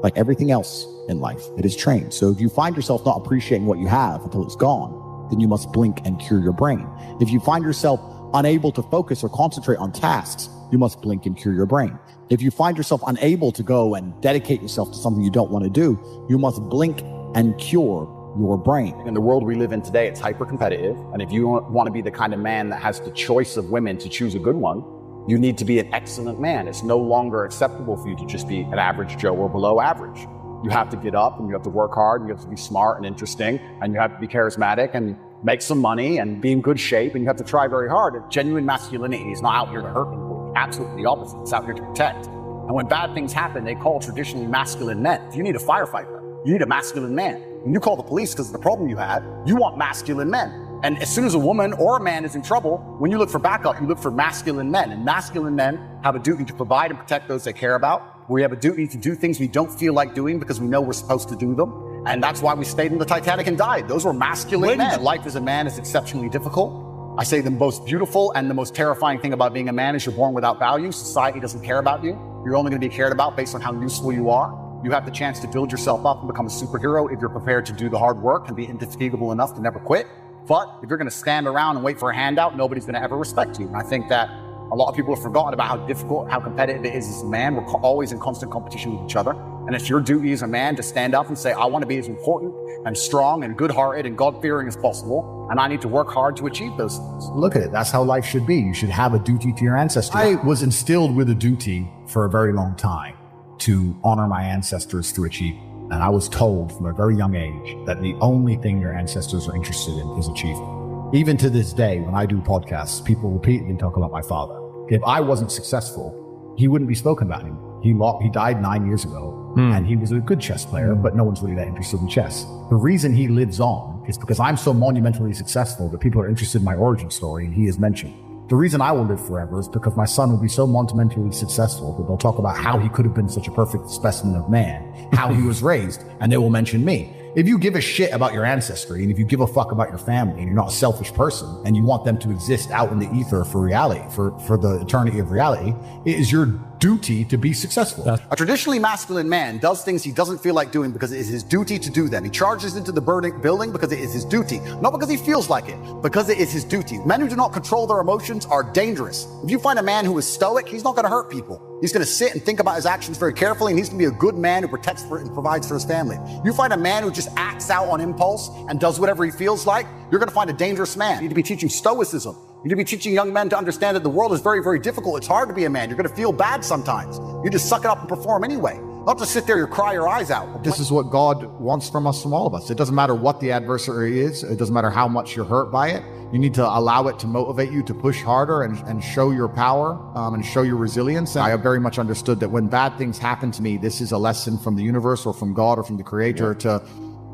Like everything else in life, it is trained. So if you find yourself not appreciating what you have until it's gone, then you must blink and cure your brain. If you find yourself unable to focus or concentrate on tasks, you must blink and cure your brain. If you find yourself unable to go and dedicate yourself to something you don't want to do, you must blink and cure your brain. In the world we live in today, it's hyper competitive. And if you want to be the kind of man that has the choice of women to choose a good one, you need to be an excellent man. It's no longer acceptable for you to just be an average Joe or below average. You have to get up and you have to work hard and you have to be smart and interesting and you have to be charismatic and make some money and be in good shape, and you have to try very hard. Genuine masculinity is not out here to hurt people. Absolutely the opposite. It's out here to protect. And when bad things happen, they call traditionally masculine men. If you need a firefighter, you need a masculine man. When you call the police because of the problem you had, you want masculine men. And as soon as a woman or a man is in trouble, when you look for backup, you look for masculine men. And masculine men have a duty to provide and protect those they care about. We have a duty to do things we don't feel like doing because we know we're supposed to do them. And that's why we stayed in the Titanic and died. Those were masculine men. Life as a man is exceptionally difficult. I say the most beautiful and the most terrifying thing about being a man is you're born without value. Society doesn't care about you. You're only going to be cared about based on how useful you are. You have the chance to build yourself up and become a superhero if you're prepared to do the hard work and be indefatigable enough to never quit. But if you're going to stand around and wait for a handout, nobody's going to ever respect you. And I think that a lot of people have forgotten about how difficult, how competitive it is as a man. We're always in constant competition with each other. And it's your duty as a man to stand up and say, I want to be as important and strong and good-hearted and God-fearing as possible. And I need to work hard to achieve those things. Look at it. That's how life should be. You should have a duty to your ancestors. I was instilled with a duty for a very long time to honor my ancestors through achievement. And I was told from a very young age that the only thing your ancestors are interested in is achievement. Even to this day, when I do podcasts, people repeatedly talk about my father. If I wasn't successful, he wouldn't be spoken about him. He died 9 years ago, and he was a good chess player, but no one's really that interested in chess. The reason he lives on is because I'm so monumentally successful that people are interested in my origin story, and he is mentioned. The reason I will live forever is because my son will be so monumentally successful that they'll talk about how he could have been such a perfect specimen of man, how he was raised, and they will mention me. If you give a shit about your ancestry, and if you give a fuck about your family, and you're not a selfish person, and you want them to exist out in the ether for reality, for the eternity of reality, it is your duty to be successful. A traditionally masculine man does things he doesn't feel like doing because it is his duty to do them. He charges into the building because it is his duty. Not because he feels like it, because it is his duty. Men who do not control their emotions are dangerous. If you find a man who is stoic, he's not going to hurt people. He's going to sit and think about his actions very carefully, and he's going to be a good man who protects and provides for his family. You find a man who just acts out on impulse and does whatever he feels like, you're going to find a dangerous man. You need to be teaching stoicism. You need to be teaching young men to understand that the world is very, very difficult. It's hard to be a man. You're going to feel bad sometimes. You just suck it up and perform anyway. Not to sit there and cry your eyes out. This is what God wants from us, from all of us. It doesn't matter what the adversary is. It doesn't matter how much you're hurt by it. You need to allow it to motivate you to push harder and show your power and show your resilience. And I have very much understood that when bad things happen to me, this is a lesson from the universe or from God or from the Creator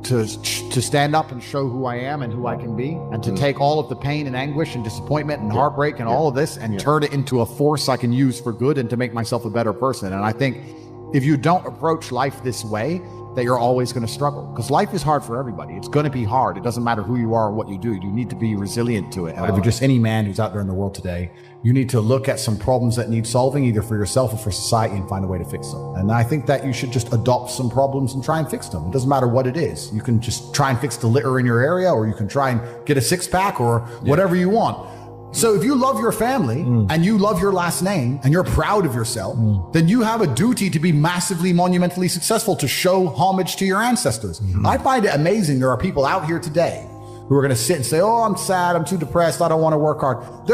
to stand up and show who I am and who I can be, and to take all of the pain and anguish and disappointment and heartbreak and all of this and turn it into a force I can use for good and to make myself a better person. And I think if you don't approach life this way, that you're always going to struggle, because life is hard for everybody. It's going to be hard. It doesn't matter who you are or what you do. You need to be resilient to it. If you're just any man who's out there in the world today, you need to look at some problems that need solving, either for yourself or for society, and find a way to fix them. And I think that you should just adopt some problems and try and fix them. It doesn't matter what it is. You can just try and fix the litter in your area, or you can try and get a six-pack or whatever you want. So if you love your family and you love your last name and you're proud of yourself, then you have a duty to be massively, monumentally successful, to show homage to your ancestors. I find it amazing there are people out here today who are going to sit and say, oh, I'm sad, I'm too depressed, I don't want to work hard.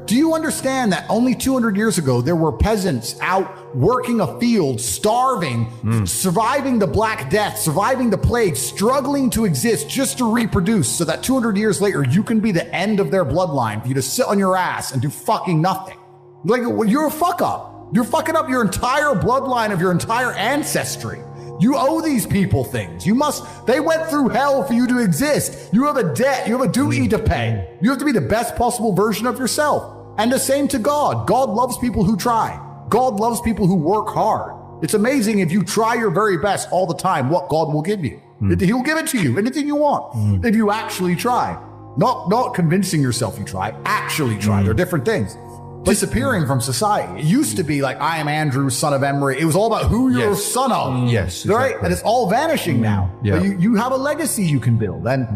Do you understand that only 200 years ago, there were peasants out working a field, starving, surviving the Black Death, surviving the plague, struggling to exist just to reproduce, so that 200 years later, you can be the end of their bloodline, for you to sit on your ass and do fucking nothing. Like, well, you're a fuck up. You're fucking up your entire bloodline of your entire ancestry. You owe these people things. They went through hell for you to exist. You have a debt. You have a duty to pay. You have to be the best possible version of yourself. And the same to God. God loves people who try. God loves people who work hard. It's amazing if you try your very best all the time, what God will give you. He'll give it to you, anything you want, if you actually try. Not convincing yourself you try, actually try. They're different things. Disappearing from society. It used to be like, I am Andrew, son of Emery. It was all about who you're a son of. Yes. Right? Exactly. And it's all vanishing now. Yeah. But you have a legacy you can build. And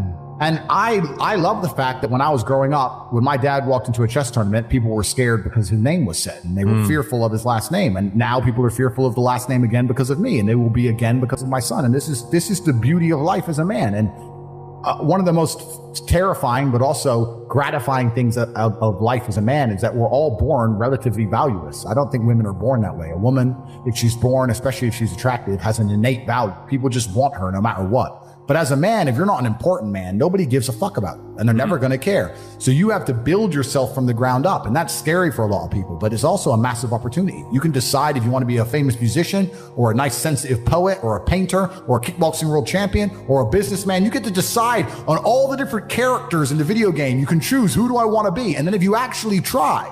And I love the fact that when I was growing up, when my dad walked into a chess tournament, people were scared because his name was said and they were fearful of his last name. And now people are fearful of the last name again because of me, and they will be again because of my son. And this is the beauty of life as a man. And one of the most terrifying but also gratifying things of life as a man is that we're all born relatively valueless. I don't think women are born that way. A woman, if she's born, especially if she's attractive, has an innate value. People just want her no matter what. But as a man, if you're not an important man, nobody gives a fuck about you, and they're never going to care. So you have to build yourself from the ground up, and that's scary for a lot of people, but it's also a massive opportunity. You can decide if you want to be a famous musician or a nice sensitive poet or a painter or a kickboxing world champion or a businessman. You get to decide on all the different characters in the video game. You can choose, who do I want to be? And then if you actually try,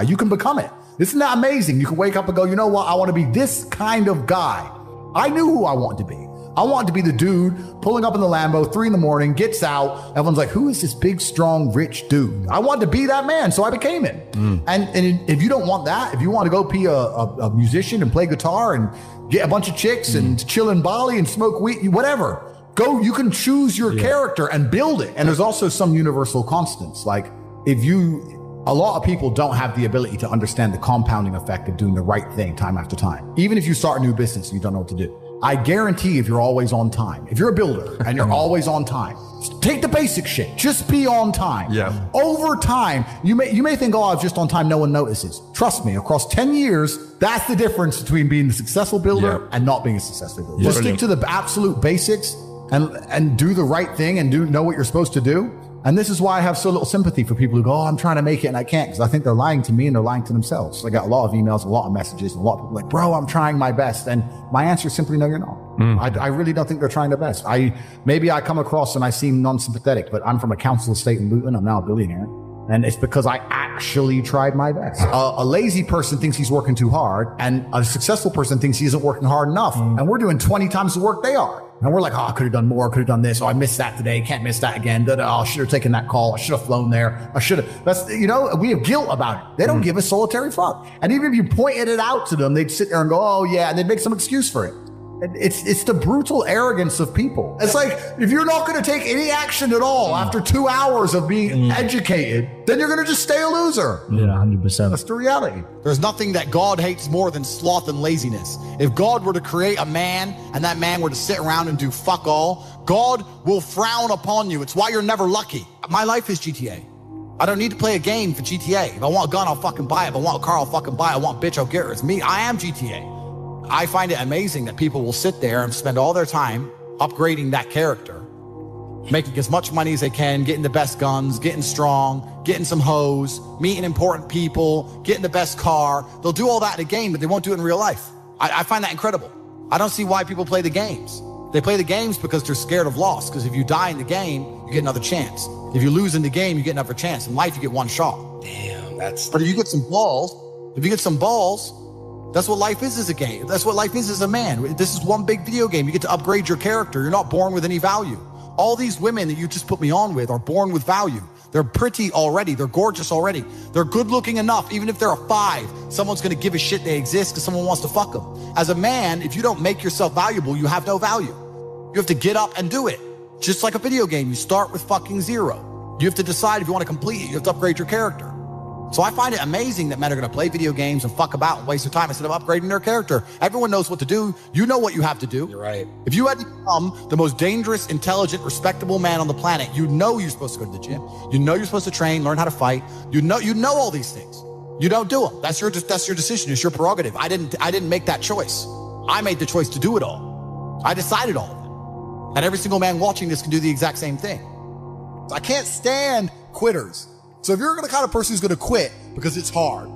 you can become it. Isn't that amazing? You can wake up and go, you know what? I want to be this kind of guy. I knew who I wanted to be. I wanted to be the dude pulling up in the Lambo, 3 a.m, gets out. Everyone's like, who is this big, strong, rich dude? I wanted to be that man, so I became it. And if you don't want that, if you want to go be a musician and play guitar and get a bunch of chicks and chill in Bali and smoke weed, whatever, go, you can choose your character and build it. And there's also some universal constants. Like a lot of people don't have the ability to understand the compounding effect of doing the right thing time after time. Even if you start a new business and you don't know what to do. I guarantee if you're always on time, if you're a builder and you're always on time, take the basic shit, just be on time. Yeah. Over time, you may think, oh, I'm just on time, no one notices. Trust me, across 10 years, that's the difference between being a successful builder and not being a successful builder. Just stick to the absolute basics and do the right thing and know what you're supposed to do. And this is why I have so little sympathy for people who go, oh, I'm trying to make it and I can't, because I think they're lying to me and they're lying to themselves. I got a lot of emails, a lot of messages, a lot of people like, bro, I'm trying my best. And my answer is simply, no, you're not. I really don't think they're trying their best. Maybe I come across and I seem non-sympathetic, but I'm from a council estate in Luton. I'm now a billionaire. And it's because I actually tried my best. A lazy person thinks he's working too hard, and a successful person thinks he isn't working hard enough. And we're doing 20 times the work they are. And we're like, oh, I could have done more, could have done this. Oh, I missed that today, can't miss that again. Oh, I should have taken that call. I should have flown there. I should have. That's, we have guilt about it. They don't give a solitary fuck. And even if you pointed it out to them, they'd sit there and go, oh yeah, and they'd make some excuse for it. It's the brutal arrogance of people. It's like, if you're not going to take any action at all after 2 hours of being educated, then you're going to just stay a loser. Yeah, 100%. That's the reality. There's nothing that God hates more than sloth and laziness. If God were to create a man and that man were to sit around and do fuck all, God will frown upon you. It's why you're never lucky. My life is GTA. I don't need to play a game for GTA. If I want a gun, I'll fucking buy it. If I want a car, I'll fucking buy it. I want a bitch, I'll get her. It's me. I am GTA. I find it amazing that people will sit there and spend all their time upgrading that character, making as much money as they can, getting the best guns, getting strong, getting some hoes, meeting important people, getting the best car. They'll do all that in a game, but they won't do it in real life. I find that incredible. I don't see why people play the games. They play the games because they're scared of loss, because if you die in the game, you get another chance. If you lose in the game, you get another chance. In life, you get one shot. Damn, But if you get some balls, that's what life is as a game. That's what life is as a man. This is one big video game. You get to upgrade your character. You're not born with any value. All these women that you just put me on with are born with value. They're pretty already. They're gorgeous already. They're good looking enough. Even if they're a 5, someone's going to give a shit they exist because someone wants to fuck them. As a man, if you don't make yourself valuable, you have no value. You have to get up and do it. Just like a video game, you start with fucking 0. You have to decide if you want to complete it. You have to upgrade your character. So I find it amazing that men are going to play video games and fuck about and waste their time instead of upgrading their character. Everyone knows what to do. You know what you have to do. You're right. If you had to become the most dangerous, intelligent, respectable man on the planet, you know you're supposed to go to the gym. You know you're supposed to train, learn how to fight. You know all these things. You don't do them. That's your decision. It's your prerogative. I didn't make that choice. I made the choice to do it all. I decided all of it. And every single man watching this can do the exact same thing. I can't stand quitters. So if you're the kind of person who's going to quit because it's hard,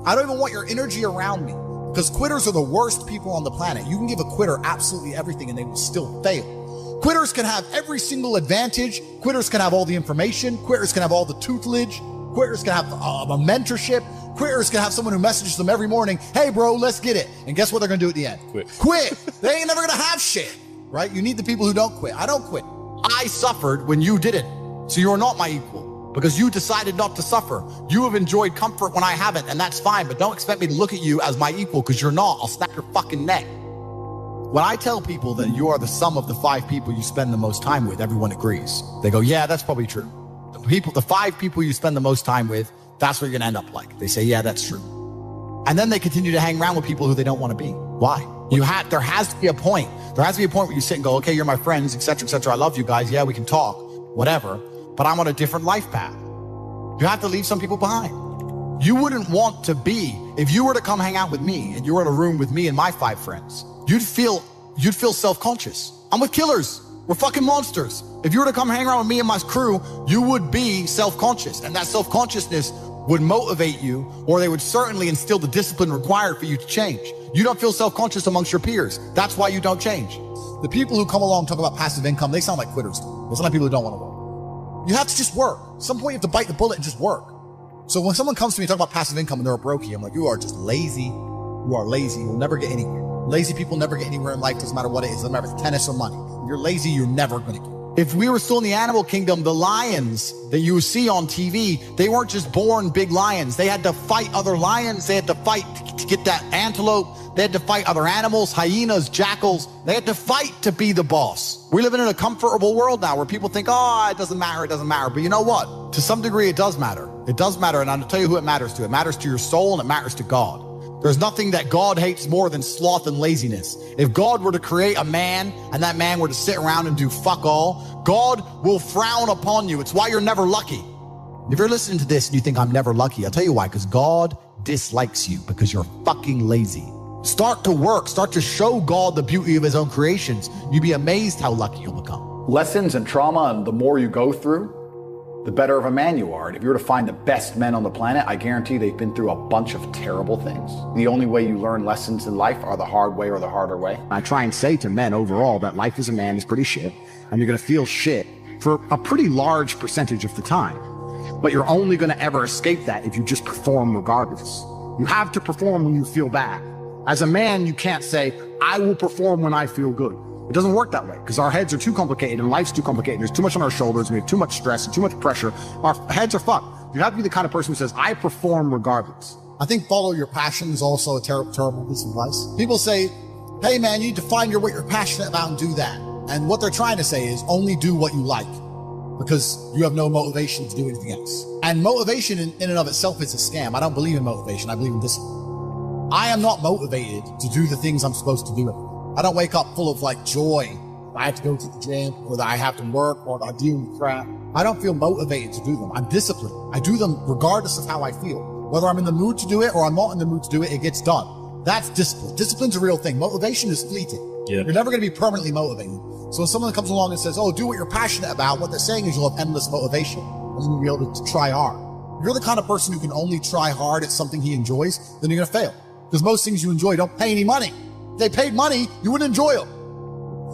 I don't even want your energy around me, because quitters are the worst people on the planet. You can give a quitter absolutely everything and they will still fail. Quitters can have every single advantage. Quitters can have all the information. Quitters can have all the tutelage. Quitters can have a mentorship. Quitters can have someone who messages them every morning, hey bro, let's get it. And guess what they're going to do at the end? Quit. They ain't never going to have shit, right? You need the people who don't quit. I don't quit. I suffered when you didn't. So you're not my equal. Because you decided not to suffer. You have enjoyed comfort when I haven't, and that's fine, but don't expect me to look at you as my equal, because you're not. I'll snap your fucking neck. When I tell people that you are the sum of the 5 people you spend the most time with, everyone agrees. They go, yeah, that's probably true. The 5 people you spend the most time with, that's what you're going to end up like. They say, yeah, that's true. And then they continue to hang around with people who they don't want to be. Why? There has to be a point. There has to be a point where you sit and go, okay, you're my friends, etc., etc. I love you guys. Yeah, we can talk, whatever. But I'm on a different life path. You have to leave some people behind. You wouldn't want to be, if you were to come hang out with me and you were in a room with me and my 5 friends, you'd feel self-conscious. I'm with killers. We're fucking monsters. If you were to come hang around with me and my crew, you would be self-conscious. And that self-consciousness would motivate you, or they would certainly instill the discipline required for you to change. You don't feel self-conscious amongst your peers. That's why you don't change. The people who come along and talk about passive income, they sound like quitters. There's a lot of people who don't want to work. You have to just work. At some point you have to bite the bullet and just work. So when someone comes to me and talk about passive income and they're a brokey, I'm like, you are just lazy. You are lazy. You'll never get anywhere. Lazy people never get anywhere in life. Doesn't matter what it is. Doesn't matter if it's tennis or money. If you're lazy, you're never going to get. If we were still in the animal kingdom, the lions that you see on TV, they weren't just born big lions. They had to fight other lions. They had to fight to get that antelope. They had to fight other animals, hyenas, jackals. They had to fight to be the boss. We're living in a comfortable world now where people think, oh, it doesn't matter, it doesn't matter. But you know what? To some degree, it does matter. It does matter, and I'll tell you who it matters to. It matters to your soul, and it matters to God. There's nothing that God hates more than sloth and laziness. If God were to create a man and that man were to sit around and do fuck all, God will frown upon you. It's why you're never lucky. If you're listening to this and you think I'm never lucky, I'll tell you why, because God dislikes you because you're fucking lazy. Start to work. Start to show God the beauty of his own creations. You'd be amazed how lucky you'll become. Lessons and trauma, and the more you go through, the better of a man you are. And if you were to find the best men on the planet, I guarantee they've been through a bunch of terrible things. The only way you learn lessons in life are the hard way or the harder way. I try and say to men overall that life as a man is pretty shit, and you're going to feel shit for a pretty large percentage of the time. But you're only going to ever escape that if you just perform regardless. You have to perform when you feel bad. As a man, you can't say, I will perform when I feel good. It doesn't work that way because our heads are too complicated and life's too complicated. There's too much on our shoulders and we have too much stress and too much pressure. Our heads are fucked. You have to be the kind of person who says, I perform regardless. I think follow your passion is also a terrible piece of advice. People say, hey man, you need to find what you're passionate about and do that. And what they're trying to say is only do what you like because you have no motivation to do anything else. And motivation in and of itself is a scam. I don't believe in motivation. I believe in discipline. I am not motivated to do the things I'm supposed to do. I don't wake up full of like joy. I have to go to the gym or that I have to work or I deal with crap. I don't feel motivated to do them. I'm disciplined. I do them regardless of how I feel. Whether I'm in the mood to do it or I'm not in the mood to do it, it gets done. That's discipline. Discipline's a real thing. Motivation is fleeting. Yeah. You're never going to be permanently motivated. So when someone comes along and says, oh, do what you're passionate about, what they're saying is you'll have endless motivation and you'll be able to try hard. If you're the kind of person who can only try hard at something he enjoys, then you're going to fail. Because most things you enjoy don't pay any money. If they paid money, you wouldn't enjoy them.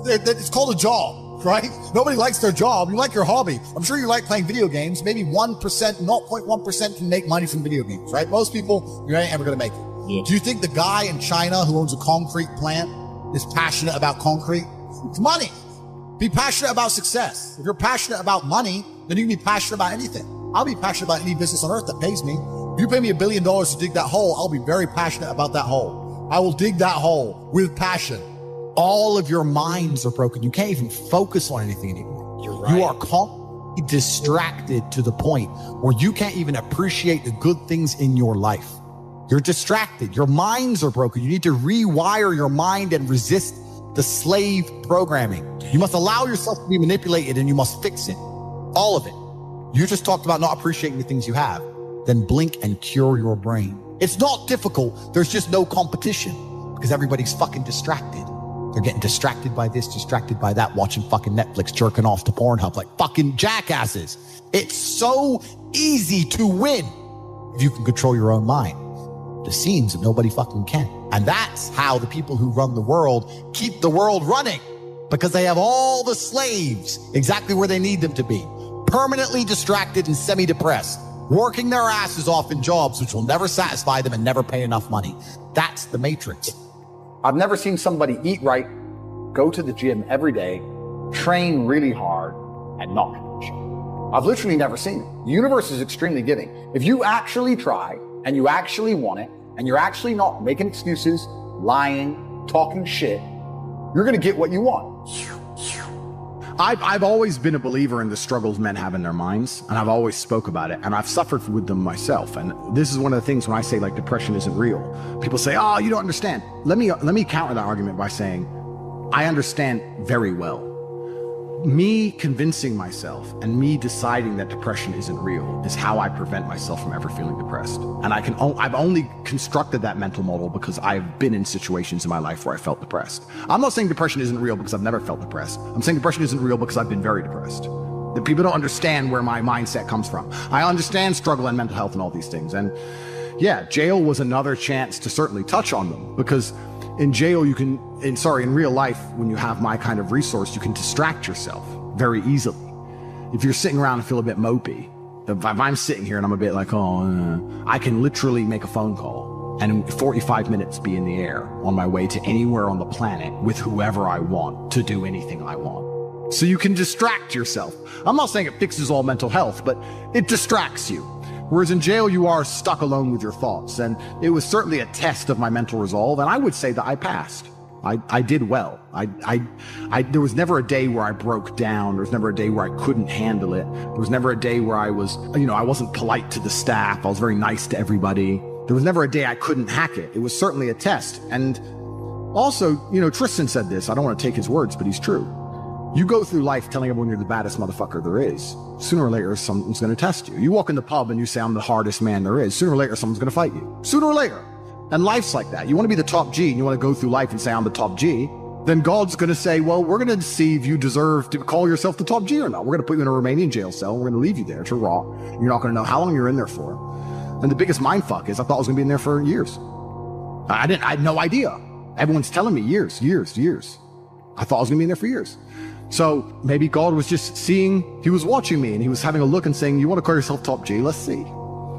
It's called a job, right? Nobody likes their job. You like your hobby. I'm sure you like playing video games. Maybe 1%, 0.1% can make money from video games, right? Most people, you ain't ever going to make it. Yeah. Do you think the guy in China who owns a concrete plant is passionate about concrete? It's money. Be passionate about success. If you're passionate about money, then you can be passionate about anything. I'll be passionate about any business on earth that pays me. If you pay me $1 billion to dig that hole, I'll be very passionate about that hole. I will dig that hole with passion. All of your minds are broken. You can't even focus on anything anymore. You're right. You are constantly distracted to the point where you can't even appreciate the good things in your life. You're distracted. Your minds are broken. You need to rewire your mind and resist the slave programming. You must allow yourself to be manipulated and you must fix it. All of it. You just talked about not appreciating the things you have. Then blink and cure your brain. It's not difficult. There's just no competition because everybody's fucking distracted. They're getting distracted by this, distracted by that, watching fucking Netflix, jerking off to Pornhub like fucking jackasses. It's so easy to win if you can control your own mind. It seems that nobody fucking can. And that's how the people who run the world keep the world running, because they have all the slaves exactly where they need them to be, permanently distracted and semi-depressed, working their asses off in jobs which will never satisfy them and never pay enough money. That's the matrix. I've never seen somebody eat right, go to the gym every day, train really hard, and not finish. I've literally never seen it. The universe is extremely giving. If you actually try, and you actually want it, and you're actually not making excuses, lying, talking shit, you're going to get what you want. I've always been a believer in the struggles men have in their minds, and I've always spoke about it, and I've suffered with them myself. And this is one of the things when I say like depression isn't real, people say, oh, you don't understand. Let me counter that argument by saying, I understand very well. Me convincing myself and me deciding that depression isn't real is how I prevent myself from ever feeling depressed. And I've only constructed that mental model because I've been in situations in my life where I felt depressed. I'm not saying depression isn't real because I've never felt depressed. I'm saying depression isn't real because I've been very depressed. That people don't understand where my mindset comes from. I understand struggle and mental health and all these things. And yeah, jail was another chance to certainly touch on them, because in jail, in real life, when you have my kind of resource, you can distract yourself very easily. If you're sitting around and feel a bit mopey, if I'm sitting here and I'm a bit like, I can literally make a phone call and in 45 minutes be in the air on my way to anywhere on the planet with whoever I want to do anything I want. So you can distract yourself. I'm not saying it fixes all mental health, but it distracts you. Whereas in jail, you are stuck alone with your thoughts. And it was certainly a test of my mental resolve. And I would say that I passed. I did well. There was never a day where I broke down. There was never a day where I couldn't handle it. There was never a day where I wasn't polite to the staff. I was very nice to everybody. There was never a day I couldn't hack it. It was certainly a test. And also, Tristan said this. I don't want to take his words, but he's true. You go through life telling everyone you're the baddest motherfucker there is. Sooner or later, someone's going to test you. You walk in the pub and you say, I'm the hardest man there is. Sooner or later, someone's going to fight you. Sooner or later. And life's like that. You want to be the top G and you want to go through life and say, I'm the top G. Then God's going to say, well, we're going to see if you deserve to call yourself the top G or not. We're going to put you in a Romanian jail cell. And we're going to leave you there to rot. You're not going to know how long you're in there for. And the biggest mindfuck is I thought I was going to be in there for years. I had no idea. Everyone's telling me years. I thought I was going to be in there for years. So maybe God was just he was watching me and he was having a look and saying, you want to call yourself top G? Let's see.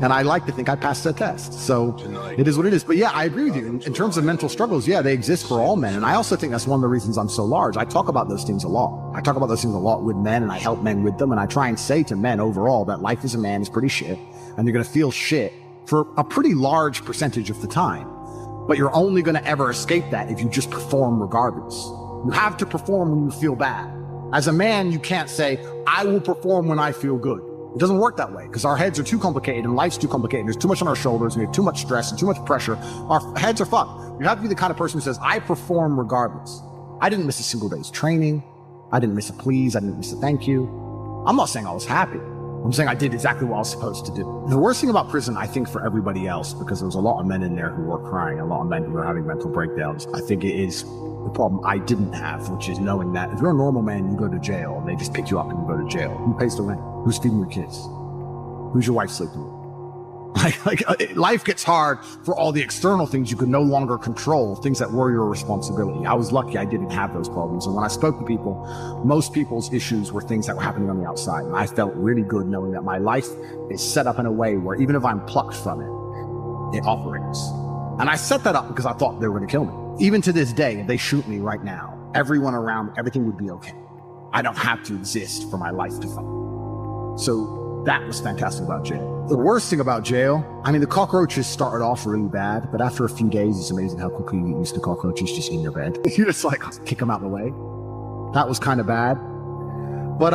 And I like to think I passed that test. So it is what it is. But yeah, I agree with you. In terms of mental struggles, yeah, they exist for all men. And I also think that's one of the reasons I'm so large. I talk about those things a lot. I talk about those things a lot with men and I help men with them. And I try and say to men overall that life as a man is pretty shit. And you're going to feel shit for a pretty large percentage of the time. But you're only going to ever escape that if you just perform regardless. You have to perform when you feel bad. As a man, you can't say, I will perform when I feel good. It doesn't work that way because our heads are too complicated and life's too complicated. There's too much on our shoulders and we have too much stress and too much pressure. Our heads are fucked. You have to be the kind of person who says, I perform regardless. I didn't miss a single day's training. I didn't miss a please. I didn't miss a thank you. I'm not saying I was happy. I'm saying I did exactly what I was supposed to do. The worst thing about prison, I think for everybody else, because there was a lot of men in there who were crying, a lot of men who were having mental breakdowns, I think it is the problem I didn't have, which is knowing that if you're a normal man, you go to jail and they just pick you up and you go to jail. Who pays the rent? Who's feeding your kids? Who's your wife sleeping with? Life gets hard for all the external things you could no longer control, things that were your responsibility. I was lucky I didn't have those problems. And when I spoke to people, most people's issues were things that were happening on the outside. And I felt really good knowing that my life is set up in a way where even if I'm plucked from it, it operates. And I set that up because I thought they were going to kill me. Even to this day, if they shoot me right now, everyone around, everything would be okay. I don't have to exist for my life to fight. So that was fantastic about jail. The worst thing about jail, the cockroaches started off really bad, but after a few days, it's amazing how quickly you get used to cockroaches just in your bed. You just kick them out of the way. That was kind of bad. But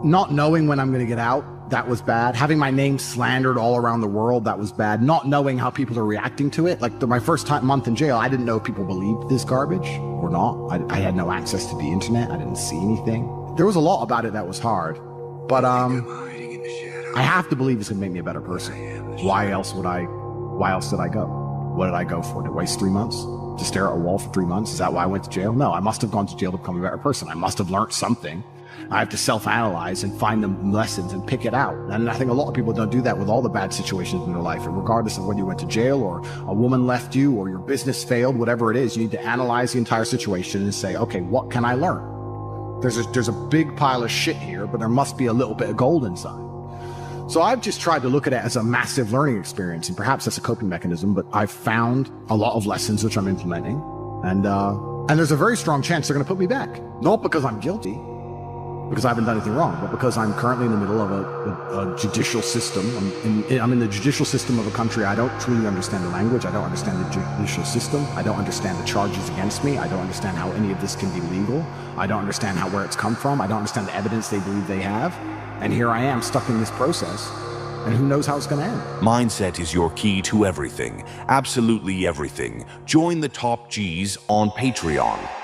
not knowing when I'm going to get out, that was bad. Having my name slandered all around the world, that was bad. Not knowing how people are reacting to it. My first month in jail, I didn't know if people believed this garbage or not. I had no access to the internet. I didn't see anything. There was a lot about it that was hard. But I have to believe it's going to make me a better person. Why else did I go? What did I go for? To waste 3 months? To stare at a wall for 3 months? Is that why I went to jail? No, I must have gone to jail to become a better person. I must have learned something. I have to self-analyze and find the lessons and pick it out. And I think a lot of people don't do that with all the bad situations in their life. And regardless of whether you went to jail or a woman left you or your business failed, whatever it is, you need to analyze the entire situation and say, okay, what can I learn? There's a big pile of shit here, but there must be a little bit of gold inside. So I've just tried to look at it as a massive learning experience, and perhaps that's a coping mechanism, but I've found a lot of lessons which I'm implementing. And there's a very strong chance they're going to put me back. Not because I'm guilty, because I haven't done anything wrong, but because I'm currently in the middle of a judicial system. I'm in the judicial system of a country. I don't truly understand the language. I don't understand the judicial system. I don't understand the charges against me. I don't understand how any of this can be legal. I don't understand where it's come from. I don't understand the evidence they believe they have. And here I am stuck in this process, and who knows how it's going to end. Mindset is your key to everything. Absolutely everything. Join the top G's on Patreon.